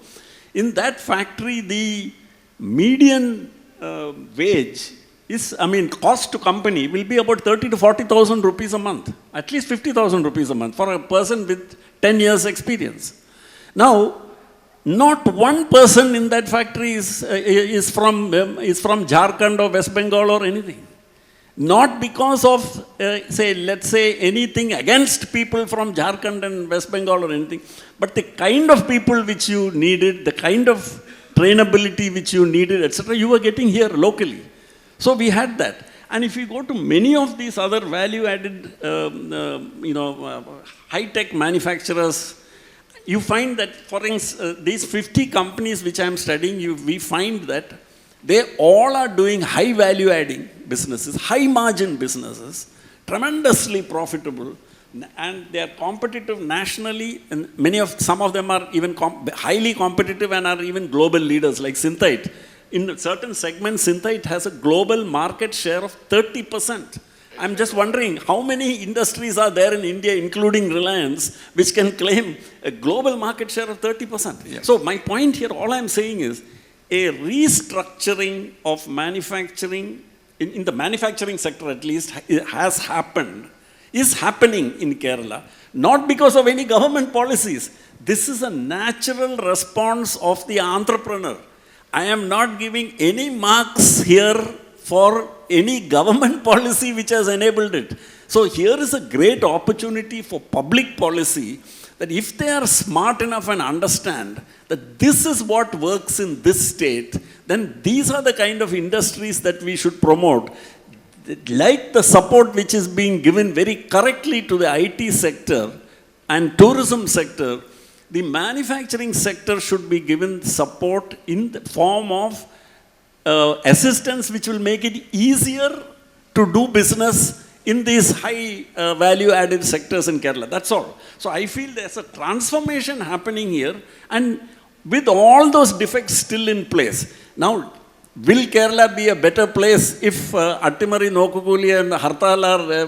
In that factory, the median wage is, cost to company will be about 30 to 40,000 rupees a month, at least 50,000 rupees a month for a person with 10 years experience. Now, not one person in that factory is from Jharkhand or West Bengal or anything. Not because of, let's say, anything against people from Jharkhand and West Bengal or anything, but the kind of people which you needed, the kind of trainability which you needed, etc., you were getting here locally. So we had that. And if you go to many of these other value-added, high-tech manufacturers, you find that, for instance, these 50 companies which I am studying, we find that they all are doing high value-adding businesses, high-margin businesses, tremendously profitable, and they are competitive nationally, and some of them are even highly competitive and are even global leaders, like Synthite. In certain segments, Synthite has a global market share of 30%. I'm just wondering how many industries are there in India, including Reliance, which can claim a global market share of 30%. Yeah. So my point here, all I'm saying is, a restructuring of manufacturing, in the manufacturing sector at least, is happening in Kerala, not because of any government policies. This is a natural response of the entrepreneur. I am not giving any marks here for any government policy which has enabled it. So here is a great opportunity for public policy that if they are smart enough and understand that this is what works in this state, then these are the kind of industries that we should promote. Like the support which is being given very correctly to the IT sector and tourism sector, the manufacturing sector should be given support in the form of assistance which will make it easier to do business in these high value added sectors in Kerala. That's all. So I feel there's a transformation happening here, and with all those defects still in place. Now, will Kerala be a better place if Attimari, Nokukuli and Hartal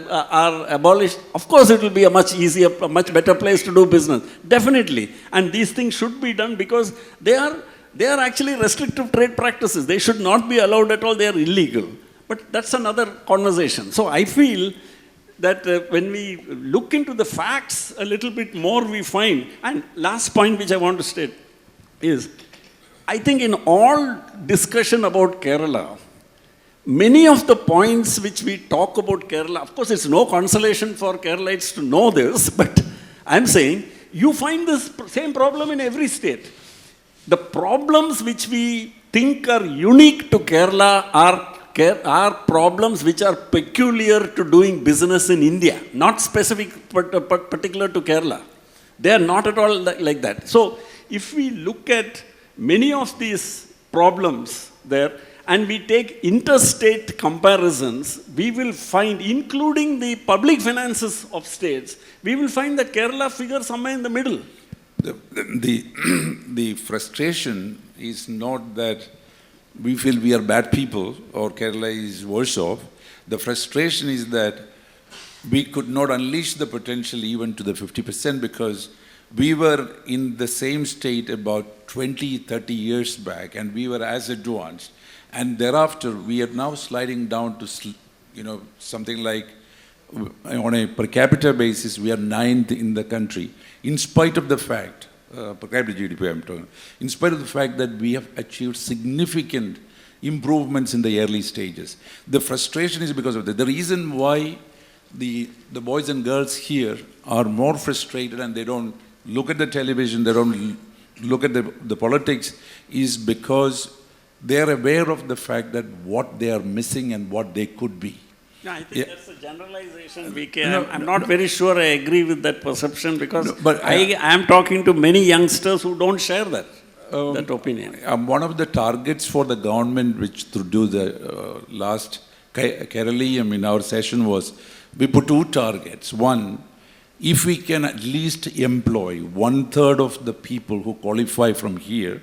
are abolished? Of course it will be a much easier, a much better place to do business. Definitely. And these things should be done because they are actually restrictive trade practices. They should not be allowed at all. They are illegal. But that's another conversation. So I feel that when we look into the facts a little bit more, we find, and last point which I want to state is, I think in all discussion about Kerala, many of the points which we talk about Kerala, of course it's no consolation for Keralites to know this, but I'm saying you find this same problem in every state. The problems which we think are unique to Kerala are problems which are peculiar to doing business in India, not specific but particular to Kerala. They are not at all like that. So if we look at many of these problems there and we take interstate comparisons, we will find, including the public finances of states, we will find that Kerala figures somewhere in the middle. The frustration is not that we feel we are bad people or Kerala is worse off. The frustration is that we could not unleash the potential even to the 50% because we were in the same state about 20, 30 years back and we were as advanced. And thereafter, we are now sliding down to, something like, on a per capita basis, we are 9th in the country, in spite of the fact, per capita GDP I'm talking, in spite of the fact that we have achieved significant improvements in the early stages. The frustration is because of that. The reason why the boys and girls here are more frustrated and they don't look at the television, they don't look at the politics, is because they are aware of the fact that what they are missing and what they could be. No, I think that's a generalization, VK. I'm not very sure I agree with that perception because I am talking to many youngsters who don't share that opinion. One of the targets for the government, which through the last Kerala, in our session was, we put 2 targets. One, if we can at least employ 1/3 of the people who qualify from here,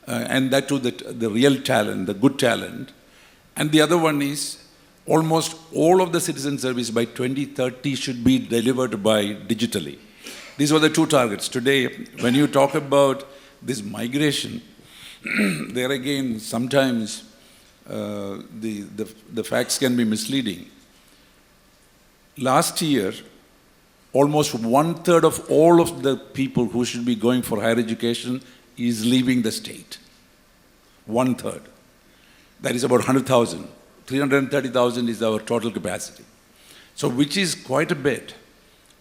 and that to the real talent, the good talent. And the other one is almost all of the citizen service by 2030 should be delivered by digitally. These were the 2 targets. Today, when you talk about this migration, there again, sometimes the facts can be misleading. Last year, almost 1/3 of all of the people who should be going for higher education is leaving the state. 1/3. That is about 100,000. 330,000 is our total capacity. So which is quite a bit.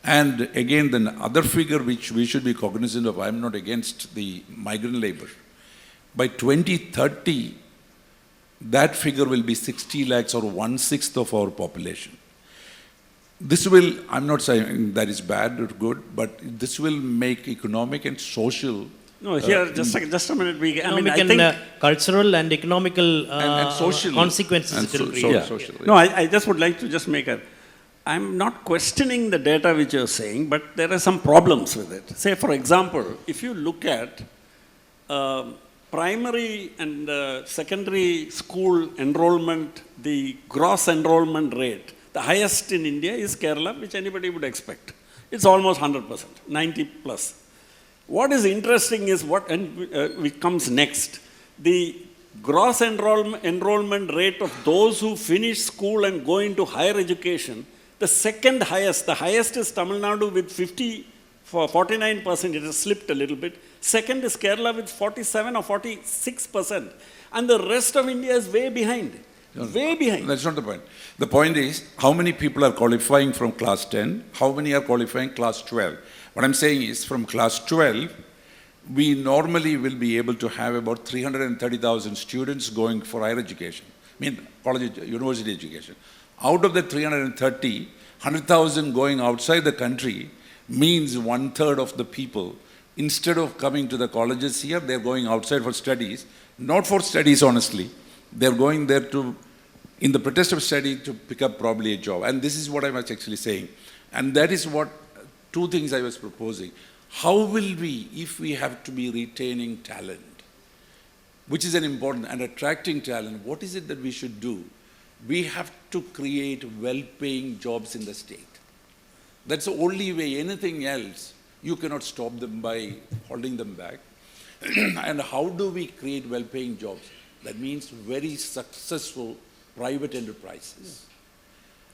And again, the other figure which we should be cognizant of, I'm not against the migrant labor. By 2030, that figure will be 60 lakhs or 1/6 of our population. This will, I'm not saying that is bad or good, but this will make economic and social. No, here, just a minute. I think cultural and economical and social consequences and it will social. create. No, I just would like to just make I'm not questioning the data which you're saying, but there are some problems with it. Say, for example, if you look at primary and secondary school enrollment, the gross enrollment rate, the highest in India is Kerala, which anybody would expect. It's almost 100%, 90 plus. What is interesting is which comes next. The gross enrollment rate of those who finish school and go into higher education, the second highest, the highest is Tamil Nadu with 49%, it has slipped a little bit. Second is Kerala with 47 or 46%. And the rest of India is way behind. Way behind. That's not the point. The point is, how many people are qualifying from class 10? How many are qualifying class 12? What I'm saying is, from class 12, we normally will be able to have about 330,000 students going for higher education. I mean, college, university education. Out of the 330, 100,000 going outside the country means 1/3 of the people, instead of coming to the colleges here, they're going outside for studies. Not for studies, honestly. They're going there to, in the pretext of study, to pick up probably a job. And this is what I was actually saying. And that is what, two things I was proposing. How will we, if we have to be retaining talent, which is an important, and attracting talent, what is it that we should do? We have to create well-paying jobs in the state. That's the only way. Anything else, you cannot stop them by holding them back. And how do we create well-paying jobs? That means very successful private enterprises.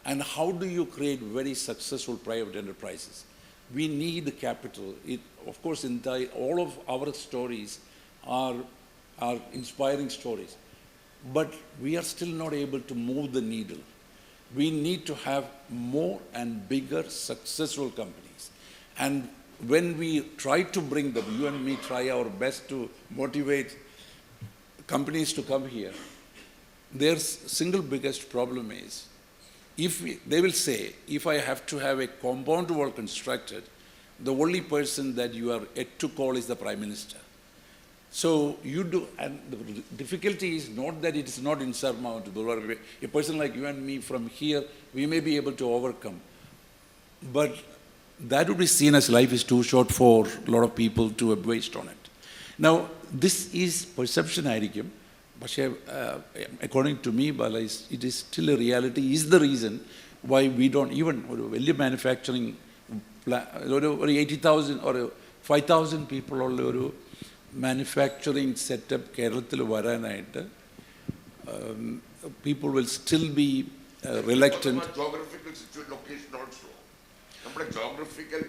And how do you create very successful private enterprises? We need capital. Of course, all of our stories are inspiring stories. But we are still not able to move the needle. We need to have more and bigger successful companies. And when we try to bring them, you and me try our best to motivate companies to come here, their single biggest problem is, they will say, if I have to have a compound wall constructed, the only person that you are yet to call is the Prime Minister. So you do, and the difficulty is not that it is not insurmountable, or a person like you and me from here, we may be able to overcome. But that would be seen as life is too short for a lot of people to waste on it. Now, this is perception, but according to me, Bala, it is still a reality, is the reason why we don't even, value manufacturing, 80,000 or 5,000 people or manufacturing setup Keralathil varanayittu, people will still be reluctant. Geographical location also. Geographical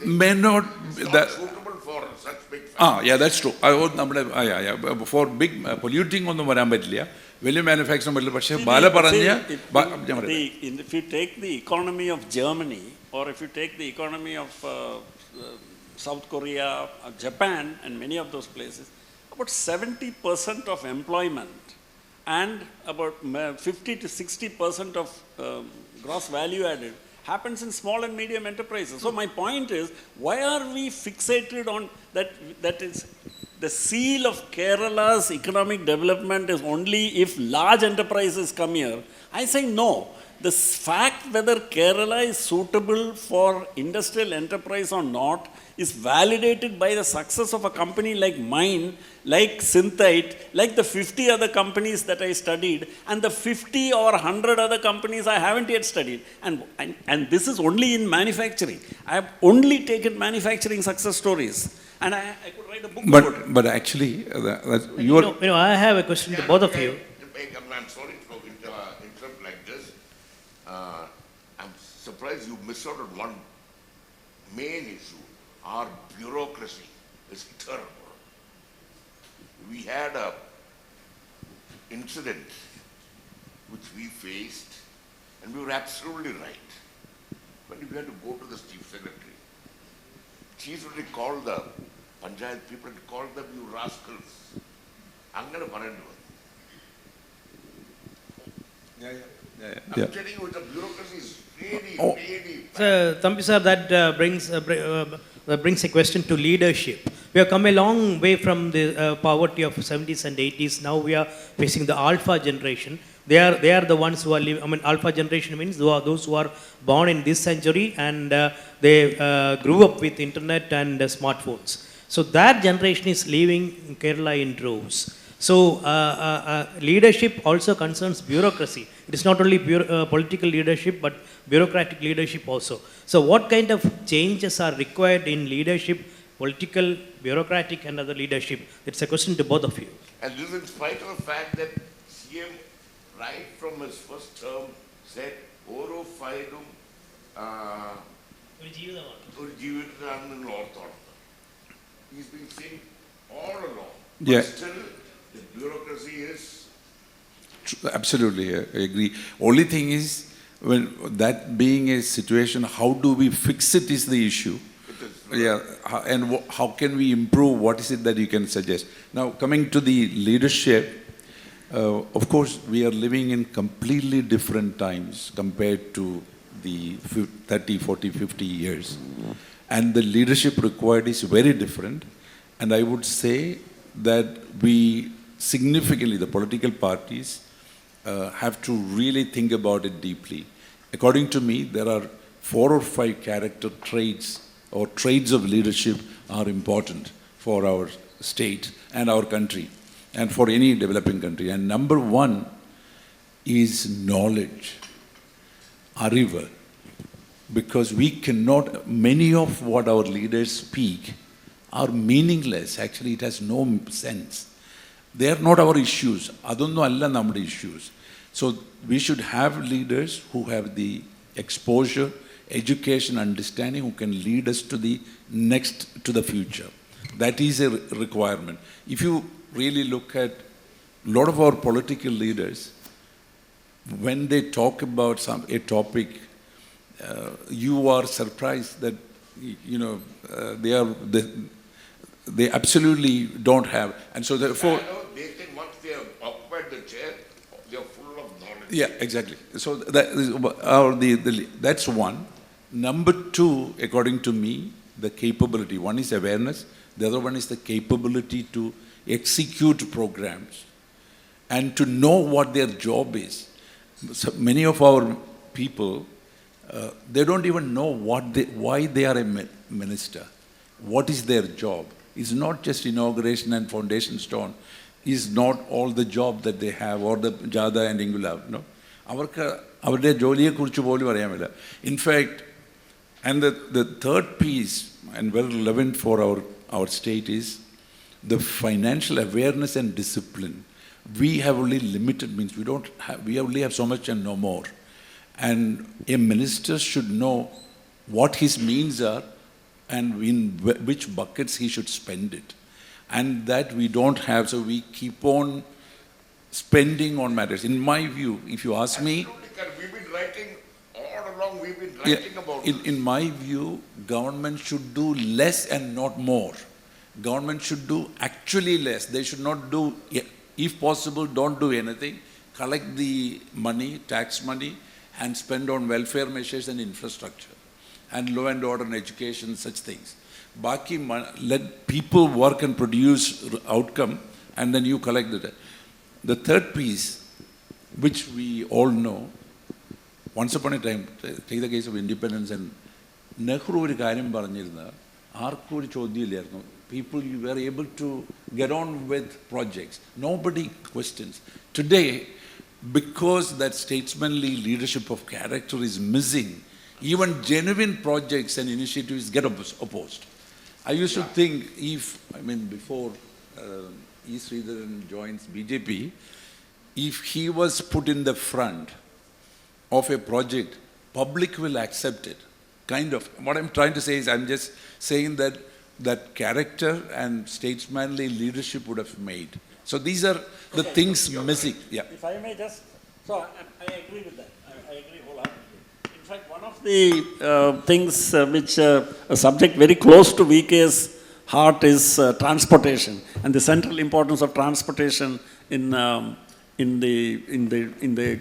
May not. not suitable for such big factories. Yeah, that's true. For big polluting on the varan value manufacturing if you take the economy of Germany, or if you take the economy of South Korea, Japan, and many of those places, about 70% of employment and about 50 to 60% of gross value added happens in small and medium enterprises. So my point is, why are we fixated on that? That is, the seal of Kerala's economic development is only if large enterprises come here. I say no. The fact whether Kerala is suitable for industrial enterprise or not is validated by the success of a company like mine, like Synthite, like the 50 other companies that I studied, and the 50 or 100 other companies I haven't yet studied. And this is only in manufacturing. I have only taken manufacturing success stories. And I could write a book about it. But actually, I have a question to both of you. I'm sorry to interrupt like this. I'm surprised you missed out on one main issue. Our bureaucracy is terrible. We had an incident which we faced, and we were absolutely right. When we had to go to the chief secretary, chief secretary called the panchayat people and called them, you rascals. Angana parandu. I'm telling you, the bureaucracy is really So, Thambi sir, that brings a question to leadership. We have come a long way from the poverty of 70s and 80s. Now we are facing the alpha generation. They are the ones who are living. I mean, alpha generation means those who are born in this century and they grew up with internet and smartphones. So that generation is leaving Kerala in droves. So leadership also concerns bureaucracy. It is not only political leadership, but bureaucratic leadership also. So what kind of changes are required in leadership, political, bureaucratic, and other leadership? It's a question to both of you. And this in spite of the fact that CM, right from his first term, said, Oro Faidum He's been saying all along. But Yeah. still, the bureaucracy is Absolutely, I agree. Only thing is, when that being a situation, how do we fix it is the issue. Yeah, and how can we improve? What is it that you can suggest? Now, coming to the leadership, of course, we are living in completely different times compared to the 30, 40, 50 years. And the leadership required is very different. And I would say that we significantly, the political parties, have to really think about it deeply. According to me, there are 4 or 5 character traits or traits of leadership are important for our state and our country and for any developing country. And number 1 is knowledge, ariva, because we cannot, many of what our leaders speak are meaningless. Actually, it has no sense. They are not our issues. Adonno alla nammade issues. So we should have leaders who have the exposure, education, understanding, who can lead us to the next, to the future. That is a requirement. If you really look at a lot of our political leaders, when they talk about a topic, you are surprised that, you know, they absolutely don't have. And so therefore... They think once they have occupied the chair, they are full of knowledge. Yeah, exactly. So that's one. Number 2, according to me, the capability. One is awareness. The other one is the capability to execute programs and to know what their job is. So many of our people, they don't even know why they are a minister. What is their job? It's not just inauguration and foundation stone. It's not all the job that they have or the Jada and Ingula. No, in fact, and the third piece, and very relevant for our state, is the financial awareness and discipline. We have only limited means. We only have so much and no more. And a minister should know what his means are and in which buckets he should spend it. And that we don't have, so we keep on spending on matters. In my view, if you ask me... We've been writing, all along we've been writing about this. In my view, government should do less and not more. Government should do actually less. They should not do, if possible, don't do anything. Collect the money, tax money, and spend on welfare measures and infrastructure, and law and order and education, such things. Baki, let people work and produce outcome, and then you collect the... The third piece, which we all know, once upon a time, take the case of independence, and Nehru oru karyam paranjirunna, aarkku oru chodyam. People were able to get on with projects. Nobody questions. Today, because that statesmanly leadership of character is missing, even genuine projects and initiatives get opposed. I used to think before E. Sridharan joins BJP, if he was put in the front of a project, public will accept it. Kind of. What I'm trying to say is, I'm just saying that character and statesmanly leadership would have made. So these are the things missing. Yeah. If I may just, so I agree with that. I agree wholeheartedly. In fact, one of the things which a subject very close to VK's heart is transportation, and the central importance of transportation in the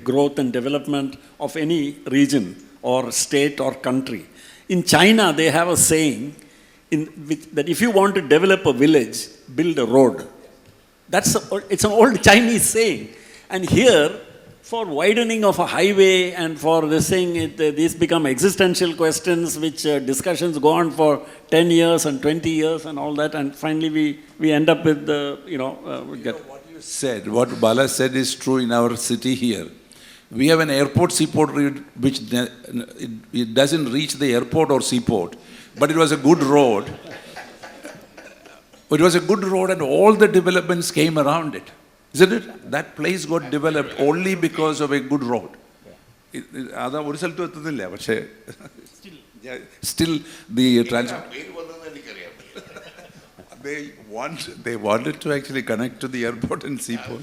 growth and development of any region or state or country. In China, they have a saying that if you want to develop a village, build a road. It's an old Chinese saying. And here, for widening of a highway and for this thing, these become existential questions which discussions go on for 10 years and 20 years and all that, and finally we end up with what you said, what Bala said is true in our city here. We have an airport seaport road which it doesn't reach the airport or seaport, but it was a good road. It was a good road and all the developments came around it. Isn't it? That place got developed only because of a good road. Still the transport. They wanted to actually connect to the airport and seaport.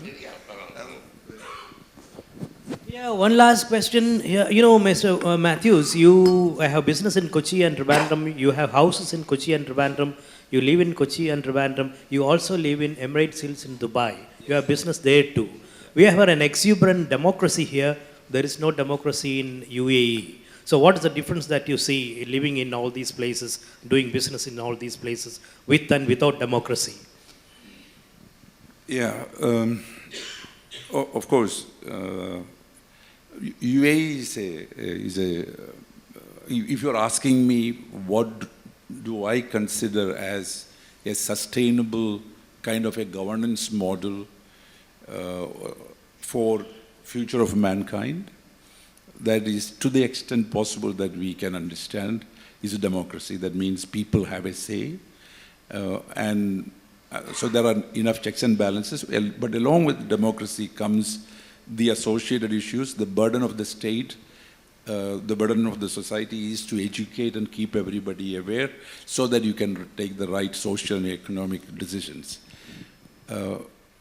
Yeah, one last question. Yeah, you know, Mr. Mathews, you have business in Kochi and Trivandrum. You have houses in Kochi and Trivandrum. You live in Kochi and Trivandrum. You also live in Emirates Hills in Dubai. You have business there too. We have an exuberant democracy here. There is no democracy in UAE. So what is the difference that you see living in all these places, doing business in all these places, with and without democracy? Yeah, of course, UAE if you're asking me what do I consider as a sustainable kind of a governance model for future of mankind, that is to the extent possible that we can understand, is a democracy. That means people have a say, so there are enough checks and balances, but along with democracy comes the associated issues, the burden of the state, the burden of the society is to educate and keep everybody aware so that you can take the right social and economic decisions.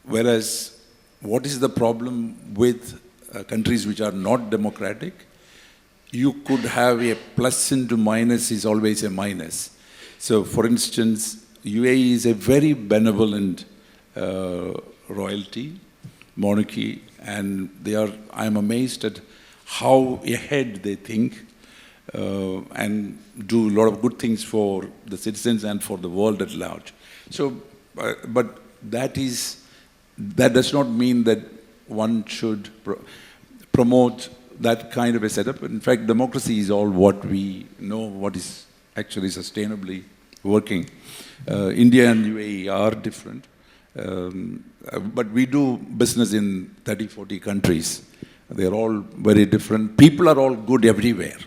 Whereas, what is the problem with countries which are not democratic? You could have a plus into minus is always a minus. So, for instance, UAE is a very benevolent royalty, monarchy, and I'm amazed at how ahead they think and do a lot of good things for the citizens and for the world at large. So, but that does not mean that one should promote that kind of a setup. In fact, democracy is all what we know, what is actually sustainably working. India and UAE are different, but we do business in 30, 40 countries. They're all very different. People are all good everywhere.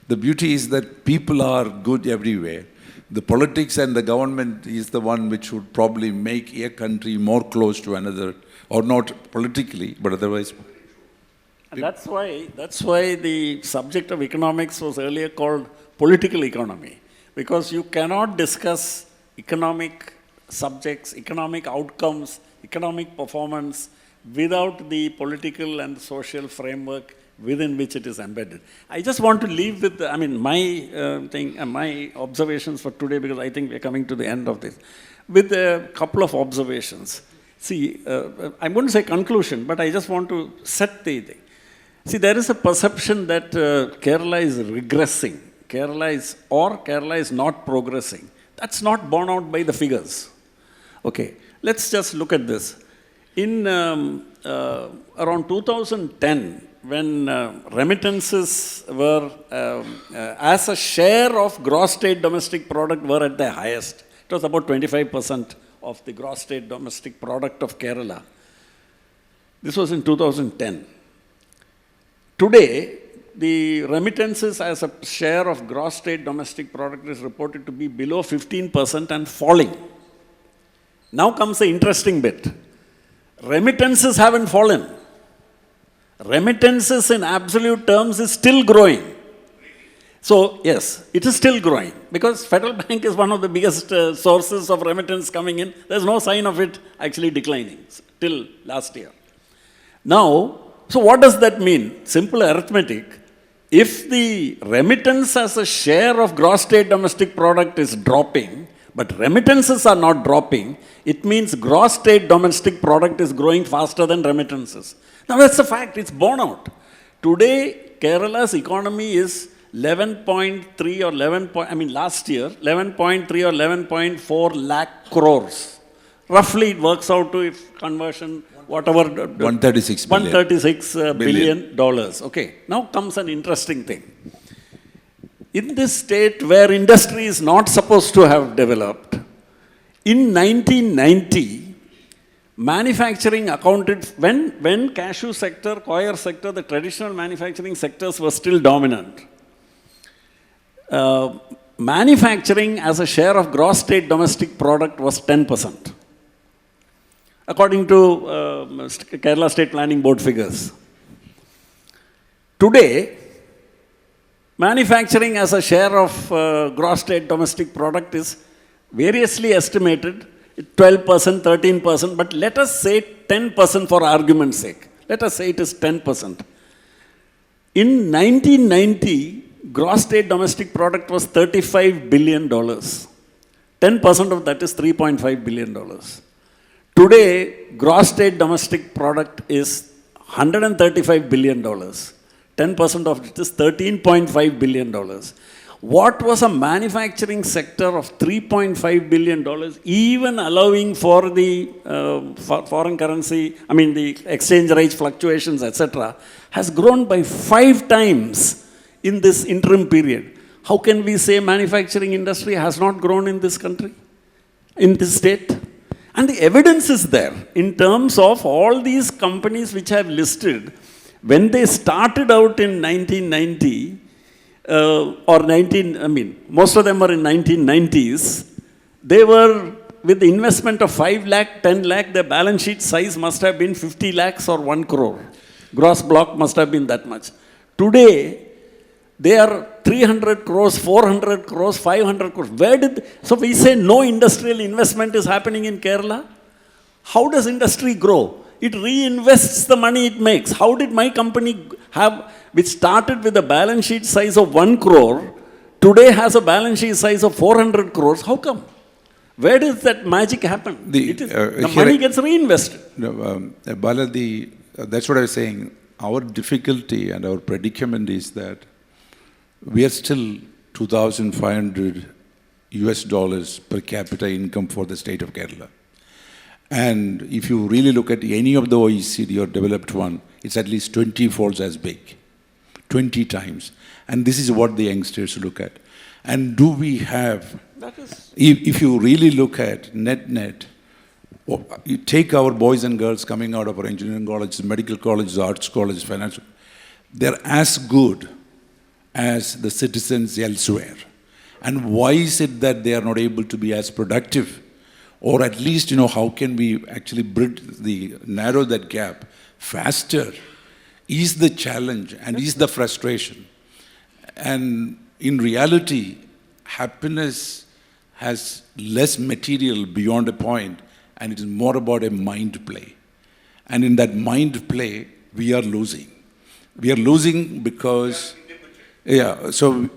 The beauty is that people are good everywhere. The politics and the government is the one which would probably make a country more close to another, or not politically, but otherwise. And that's why the subject of economics was earlier called political economy, because you cannot discuss economic subjects, economic outcomes, economic performance without the political and social framework within which it is embedded. I just want to leave with, my observations for today, because I think we're coming to the end of this, with a couple of observations. See, I'm going to say conclusion, but I just want to set the thing. See, there is a perception that Kerala is regressing. Kerala is not progressing. That's not borne out by the figures. Okay, let's just look at this. In around 2010, when remittances were, as a share of gross state domestic product, were at their highest, it was about 25% of the gross state domestic product of Kerala. This was in 2010. Today, the remittances as a share of gross state domestic product is reported to be below 15% and falling. Now comes the interesting bit. Remittances haven't fallen. Remittances in absolute terms is still growing. So, yes, it is still growing, because Federal Bank is one of the biggest sources of remittance coming in. There's no sign of it actually declining till last year. Now, so what does that mean? Simple arithmetic. If the remittance as a share of gross state domestic product is dropping, but remittances are not dropping, it means gross state domestic product is growing faster than remittances. Now that's a fact, it's borne out. Today, Kerala's economy is 11.3 or last year, 11.3 or 11.4 lakh crores. Roughly it works out to, if conversion, whatever. 136 billion. 136 billion dollars. Okay, now comes an interesting thing. In this state where industry is not supposed to have developed, in 1990, manufacturing accounted, when cashew sector, coir sector, the traditional manufacturing sectors were still dominant, manufacturing as a share of gross state domestic product was 10%, according to Kerala State Planning Board figures. Today, manufacturing as a share of gross state domestic product is variously estimated 12%, 13%, but let us say 10% for argument's sake. Let us say it is 10%. In 1990, gross state domestic product was $35 billion. 10% of that is $3.5 billion. Today, gross state domestic product is $135 billion. 10% of it is $13.5 billion. What was a manufacturing sector of $3.5 billion, even allowing for the foreign currency, the exchange rate fluctuations, etc., has grown by 5 times in this interim period. How can we say manufacturing industry has not grown in this country, in this state? And the evidence is there in terms of all these companies which I have listed. When they started out in 1990, most of them were in 1990s, they were with the investment of 5 lakh, 10 lakh, their balance sheet size must have been 50 lakhs or 1 crore. Gross block must have been that much. Today, they are 300 crores, 400 crores, 500 crores. So we say no industrial investment is happening in Kerala. How does industry grow? It reinvests the money it makes. How did my company have, which started with a balance sheet size of 1 crore, today has a balance sheet size of 400 crores? How come? Where does that magic happen? The money gets reinvested. Bala, that's what I was saying. Our difficulty and our predicament is that we are still $2,500 per capita income for the state of Kerala. And if you really look at any of the OECD or developed one, it's at least 20 folds as big, 20 times. And this is what the youngsters look at. And do we have, if you really look at net, you take our boys and girls coming out of our engineering colleges, medical colleges, arts colleges, financial, they're as good as the citizens elsewhere. And why is it that they are not able to be as productive? Or at least, how can we actually narrow that gap faster is the challenge and is the frustration. And in reality, happiness has less material beyond a point, and it is more about a mind play. And in that mind play, we are losing. We are losing because,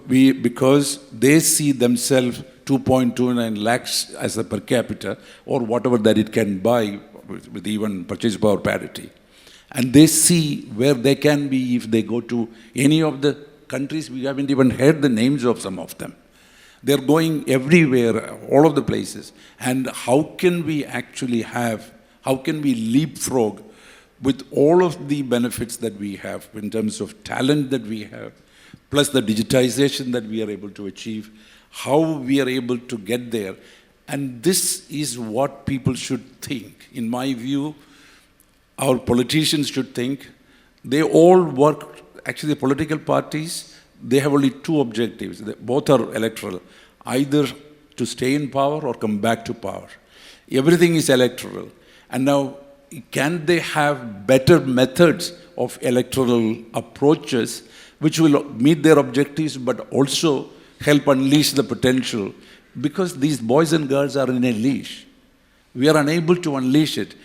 because they see themselves 2.29 lakhs as a per capita, or whatever that it can buy with even purchase power parity. And they see where they can be if they go to any of the countries. We haven't even heard the names of some of them. They're going everywhere, all of the places. And how can we leapfrog with all of the benefits that we have in terms of talent that we have, plus the digitization that we are able to achieve, how we are able to get there. And this is what people should think. In my view, our politicians should think. They all work, actually the political parties, they have only 2 objectives. Both are electoral, either to stay in power or come back to power. Everything is electoral. And now, can they have better methods of electoral approaches which will meet their objectives but also help unleash the potential? Because these boys and girls are in a leash. We are unable to unleash it.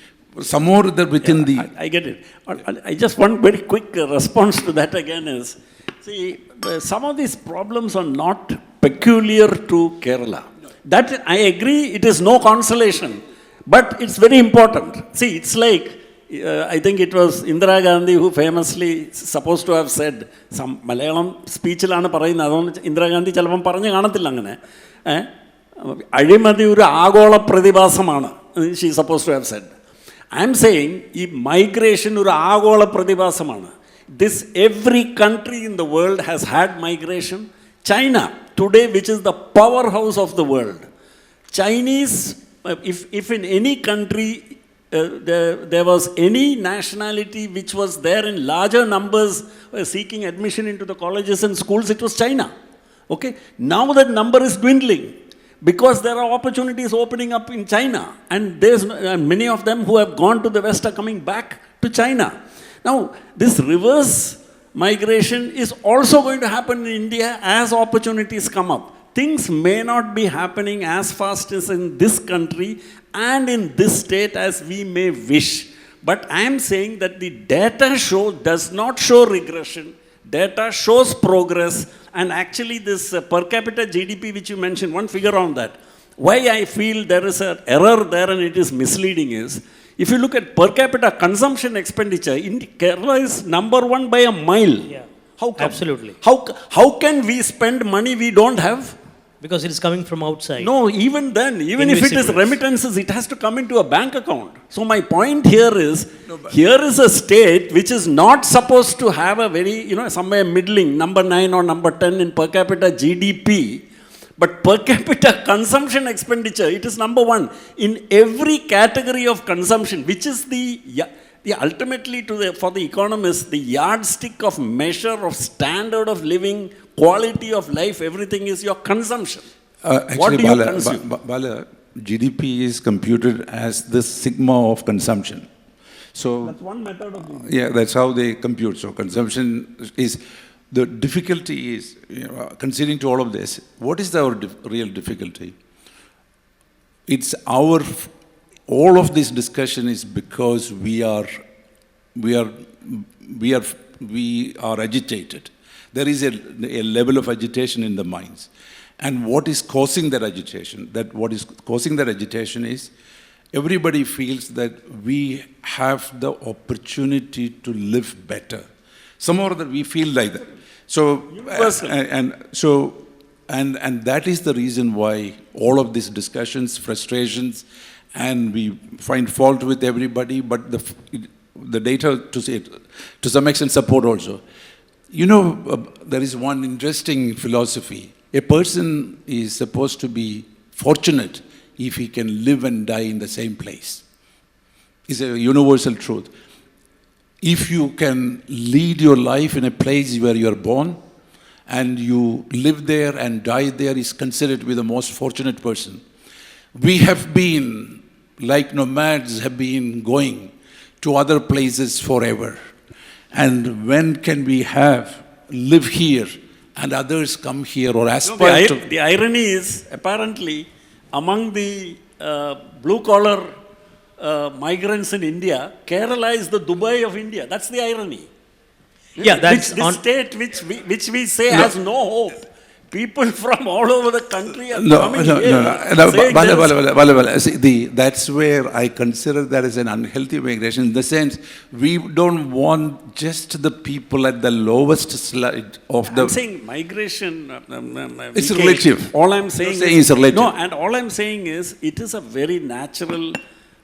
Some more within I get it. I just want very quick response to that again is, see, some of these problems are not peculiar to Kerala. That, I agree, it is no consolation, but it's very important. See, it's like, I think it was Indira Gandhi who famously supposed to have said, some Malayalam speechilana parayunna, adondu Indira Gandhi chalappam paranju kanathilla angane. Azhimadi oru aagola pratibhasamana, she is supposed to have said. I am saying, migration oru aagola pratibhasamana. This, every country in the world has had migration. China, today, which is the powerhouse of the world. Chinese, if in any country there was any nationality which was there in larger numbers seeking admission into the colleges and schools, it was China. Okay? Now that number is dwindling because there are opportunities opening up in China, and there's many of them who have gone to the West are coming back to China. Now, this reverse migration is also going to happen in India as opportunities come up. Things may not be happening as fast as in this country and in this state as we may wish. But I am saying that the data does not show regression, Data shows progress, and actually this per capita GDP which you mentioned, one figure on that. Why I feel there is an error there and it is misleading is, if you look at per capita consumption expenditure, Kerala is number one by a mile. Yeah. How come? Absolutely. How can we spend money we don't have? Because it is coming from outside. No, even then, even if it is Invisible. remittances, it has to come into a bank account. So my point here is, here is a state which is not supposed to have a very, somewhere middling, number 9 or number 10 in per capita GDP, but per capita consumption expenditure, it is number 1 in every category of consumption, which is ultimately for the economists, the yardstick of measure of standard of living, quality of life, everything is your consumption. Actually, What do you consume? Bala, GDP is computed as the sigma of consumption. So That's one method of doing it. yeah, that's how they compute. So consumption is, the difficulty is, considering to all of this, what is our real difficulty? It's all of this discussion is because we are agitated. There is a level of agitation in the minds. And what is causing that agitation? What is causing that agitation is everybody feels that we have the opportunity to live better. Somehow or other we feel like that. So, and that is the reason why all of these discussions, frustrations, and we find fault with everybody, but the data, to some extent, support also. There is one interesting philosophy. A person is supposed to be fortunate if he can live and die in the same place. It's a universal truth. If you can lead your life in a place where you are born, and you live there and die there, is considered to be the most fortunate person. We have been, like nomads, have been going to other places forever. And when can we live here and others come here or aspire to? The irony is, apparently, among the blue-collar migrants in India, Kerala is the Dubai of India. That's the irony. Yeah, that's this state which we say has no hope. People from all over the country are coming here. Bala. See, that's where I consider that as an unhealthy migration, in the sense we don't want just the people at the lowest slide of the... I'm saying migration... it's relative. All I'm saying is relative. No, and all I'm saying is it is a very natural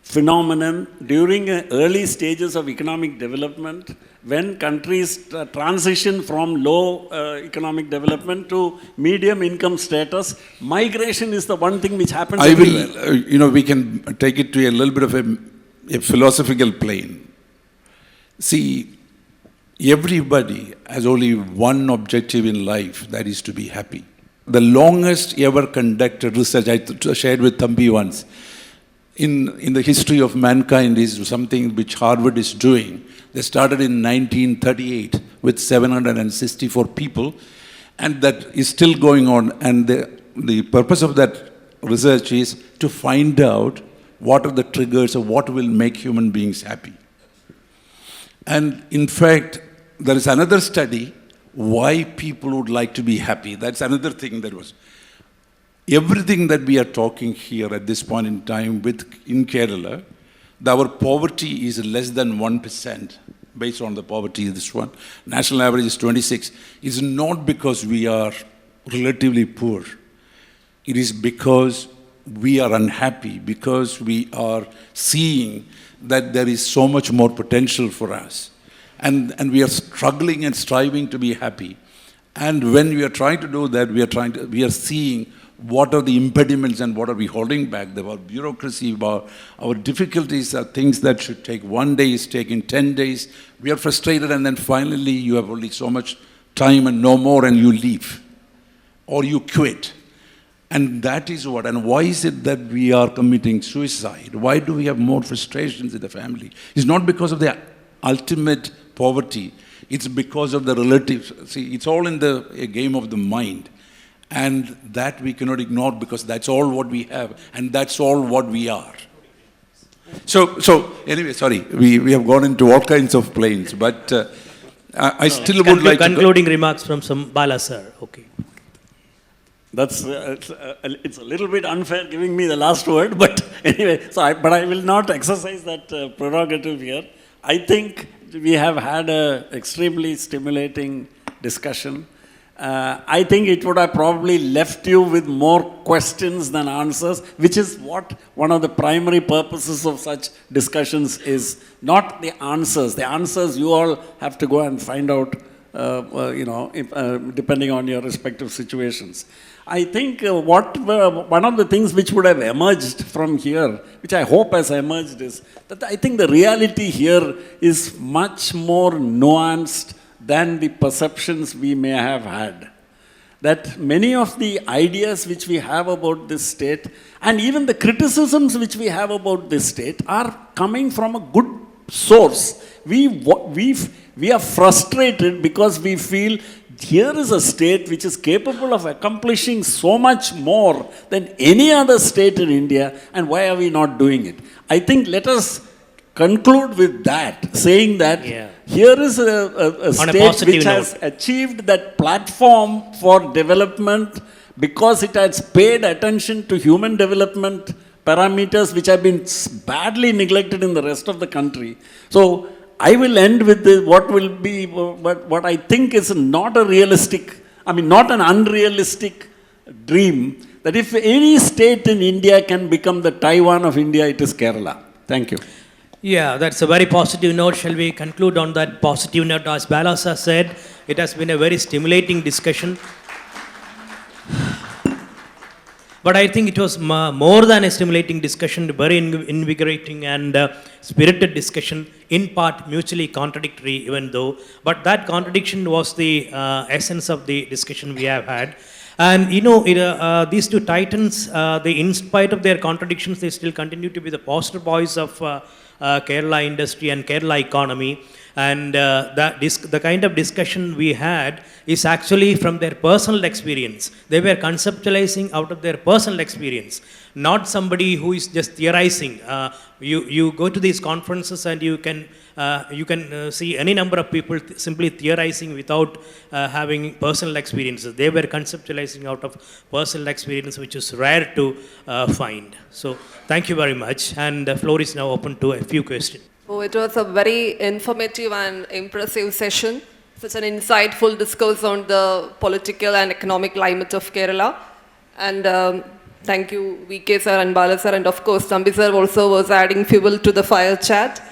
phenomenon during early stages of economic development, when countries transition from low economic development to medium income status. Migration is the one thing which happens everywhere. We can take it to a little bit of a philosophical plane. See, everybody has only one objective in life, that is to be happy. The longest ever conducted research I shared with Thambi once, in the history of mankind, is something which Harvard is doing. They started in 1938 with 764 people, and that is still going on. And the purpose of that research is to find out what are the triggers of what will make human beings happy. And in fact, there is another study, why people would like to be happy. That's another thing that was... Everything that we are talking here at this point in time in Kerala, our poverty is less than 1%, based on the poverty, this one. National average is 26. It's not because we are relatively poor. It is because we are unhappy, because we are seeing that there is so much more potential for us. And we are struggling and striving to be happy. And when we are trying to do that, we are seeing what are the impediments and what are we holding back. Our bureaucracy, our difficulties are things that should take 1 day is taking 10 days. We are frustrated, and then finally you have only so much time and no more, and you leave or you quit. And that is what. And why is it that we are committing suicide? Why do we have more frustrations in the family? It's not because of the ultimate poverty. It's because of the relatives. See, it's all in the game of the mind. And that we cannot ignore, because that's all what we have, and that's all what we are. So anyway, sorry, we have gone into all kinds of planes, but I still would like to... Concluding remarks from some Bala sir. Okay. That's it's a little bit unfair giving me the last word, but anyway. But I will not exercise that prerogative here. I think we have had an extremely stimulating discussion. I think it would have probably left you with more questions than answers, which is what one of the primary purposes of such discussions is. Not the answers. The answers you all have to go and find out, depending on your respective situations. I think one of the things which would have emerged from here, which I hope has emerged, is that I think the reality here is much more nuanced than the perceptions we may have had. That many of the ideas which we have about this state, and even the criticisms which we have about this state, are coming from a good source. We are frustrated because we feel here is a state which is capable of accomplishing so much more than any other state in India, and why are we not doing it? I think let us conclude with that, saying that here is a state which has achieved that platform for development because it has paid attention to human development parameters which have been badly neglected in the rest of the country. So I will end with what I think is not an unrealistic dream, that if any state in India can become the Taiwan of India, it is Kerala. Thank you. Yeah, that's a very positive note. Shall we conclude on that positive note? As Balasa said, it has been a very stimulating discussion. But I think it was more than a stimulating discussion, very invigorating and spirited discussion, in part mutually contradictory even though. But that contradiction was the essence of the discussion we have had. And these two titans, in spite of their contradictions, they still continue to be the poster boys of Kerala industry and Kerala economy. And the kind of discussion we had is actually from their personal experience. They were conceptualizing out of their personal experience, not somebody who is just theorizing. You go to these conferences and you can see any number of people simply theorizing without having personal experiences. They were conceptualizing out of personal experience, which is rare to find. So thank you very much. And the floor is now open to a few questions. Oh, it was a very informative and impressive session. Such an insightful discourse on the political and economic climate of Kerala. And thank you, VK sir and Bala sir. And of course, Thambi sir also was adding fuel to the fire chat.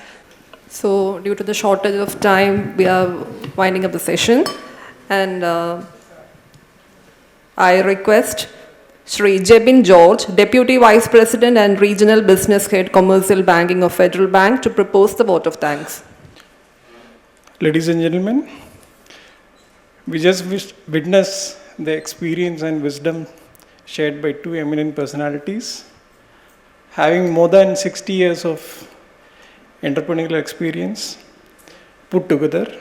So due to the shortage of time, we are winding up the session. And I request Shri Jebin George, Deputy Vice President and Regional Business Head, Commercial Banking of Federal Bank, to propose the vote of thanks. Ladies and gentlemen, we just witnessed the experience and wisdom shared by two eminent personalities. Having more than 60 years of entrepreneurial experience put together,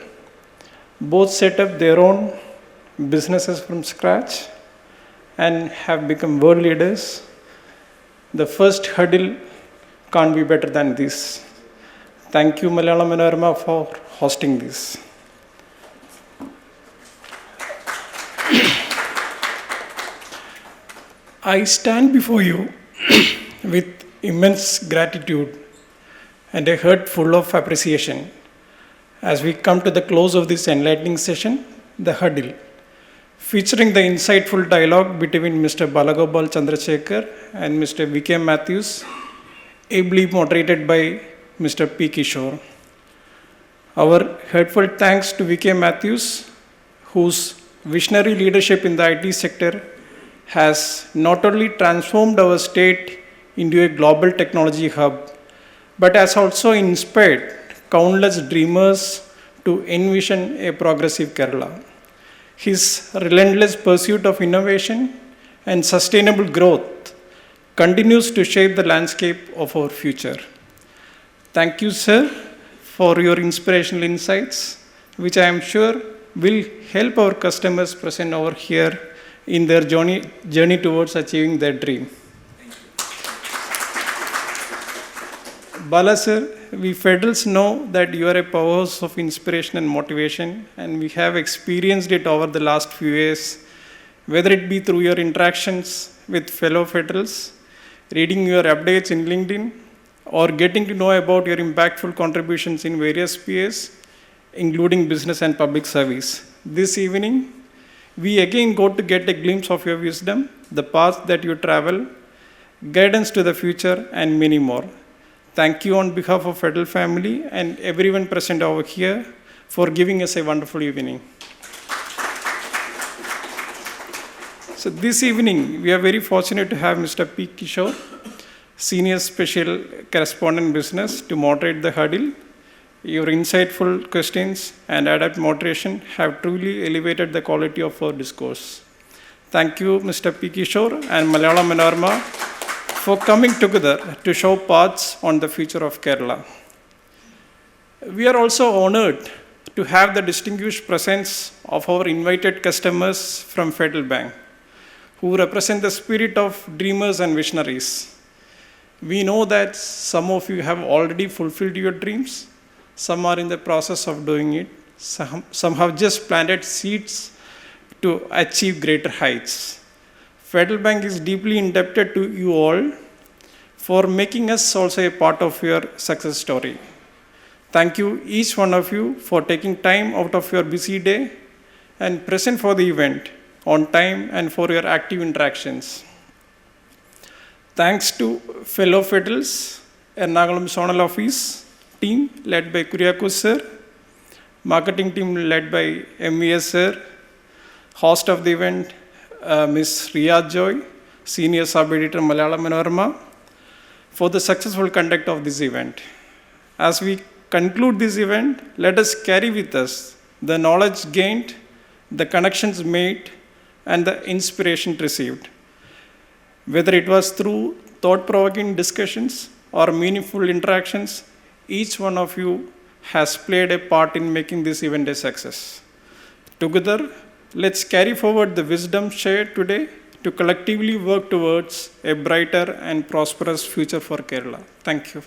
both set up their own businesses from scratch and have become world leaders. The first Huddle can't be better than this. Thank you, Malayala Manorama, for hosting this. I stand before you with immense gratitude and a heart full of appreciation as we come to the close of this enlightening session, the Huddle, featuring the insightful dialogue between Mr. Balagopal Chandrasekhar and Mr. VK Mathews, ably moderated by Mr. P. Kishore. Our heartfelt thanks to VK Mathews, whose visionary leadership in the IT sector has not only transformed our state into a global technology hub, but has also inspired countless dreamers to envision a progressive Kerala. His relentless pursuit of innovation and sustainable growth continues to shape the landscape of our future. Thank you, sir, for your inspirational insights, which I am sure will help our customers present over here in their journey towards achieving their dream. Bala sir, we Federals know that you are a powerhouse of inspiration and motivation, and we have experienced it over the last few years, whether it be through your interactions with fellow Federals, reading your updates in LinkedIn, or getting to know about your impactful contributions in various spheres, including business and public service. This evening, we again got to get a glimpse of your wisdom, the path that you travel, guidance to the future, and many more. Thank you on behalf of Federal family and everyone present over here for giving us a wonderful evening. So this evening, we are very fortunate to have Mr. P. Kishore, Senior Special Correspondent Business, to moderate the huddle. Your insightful questions and adept moderation have truly elevated the quality of our discourse. Thank you, Mr. P. Kishore and Malayala Manorama, for coming together to show paths on the future of Kerala. We are also honored to have the distinguished presence of our invited customers from Federal Bank, who represent the spirit of dreamers and visionaries. We know that some of you have already fulfilled your dreams. Some are in the process of doing it. Some have just planted seeds to achieve greater heights. Federal Bank is deeply indebted to you all for making us also a part of your success story. Thank you, each one of you, for taking time out of your busy day and present for the event on time and for your active interactions. Thanks to fellow Federals, Ernakulam Zonal Office team led by Kuriakus sir, marketing team led by MES sir, host of the event, Ms. Riyad Joy, Senior Sub-Editor Malayala Manorama, for the successful conduct of this event. As we conclude this event, let us carry with us the knowledge gained, the connections made, and the inspiration received. Whether it was through thought-provoking discussions or meaningful interactions, each one of you has played a part in making this event a success. Together, let's carry forward the wisdom shared today to collectively work towards a brighter and prosperous future for Kerala. Thank you.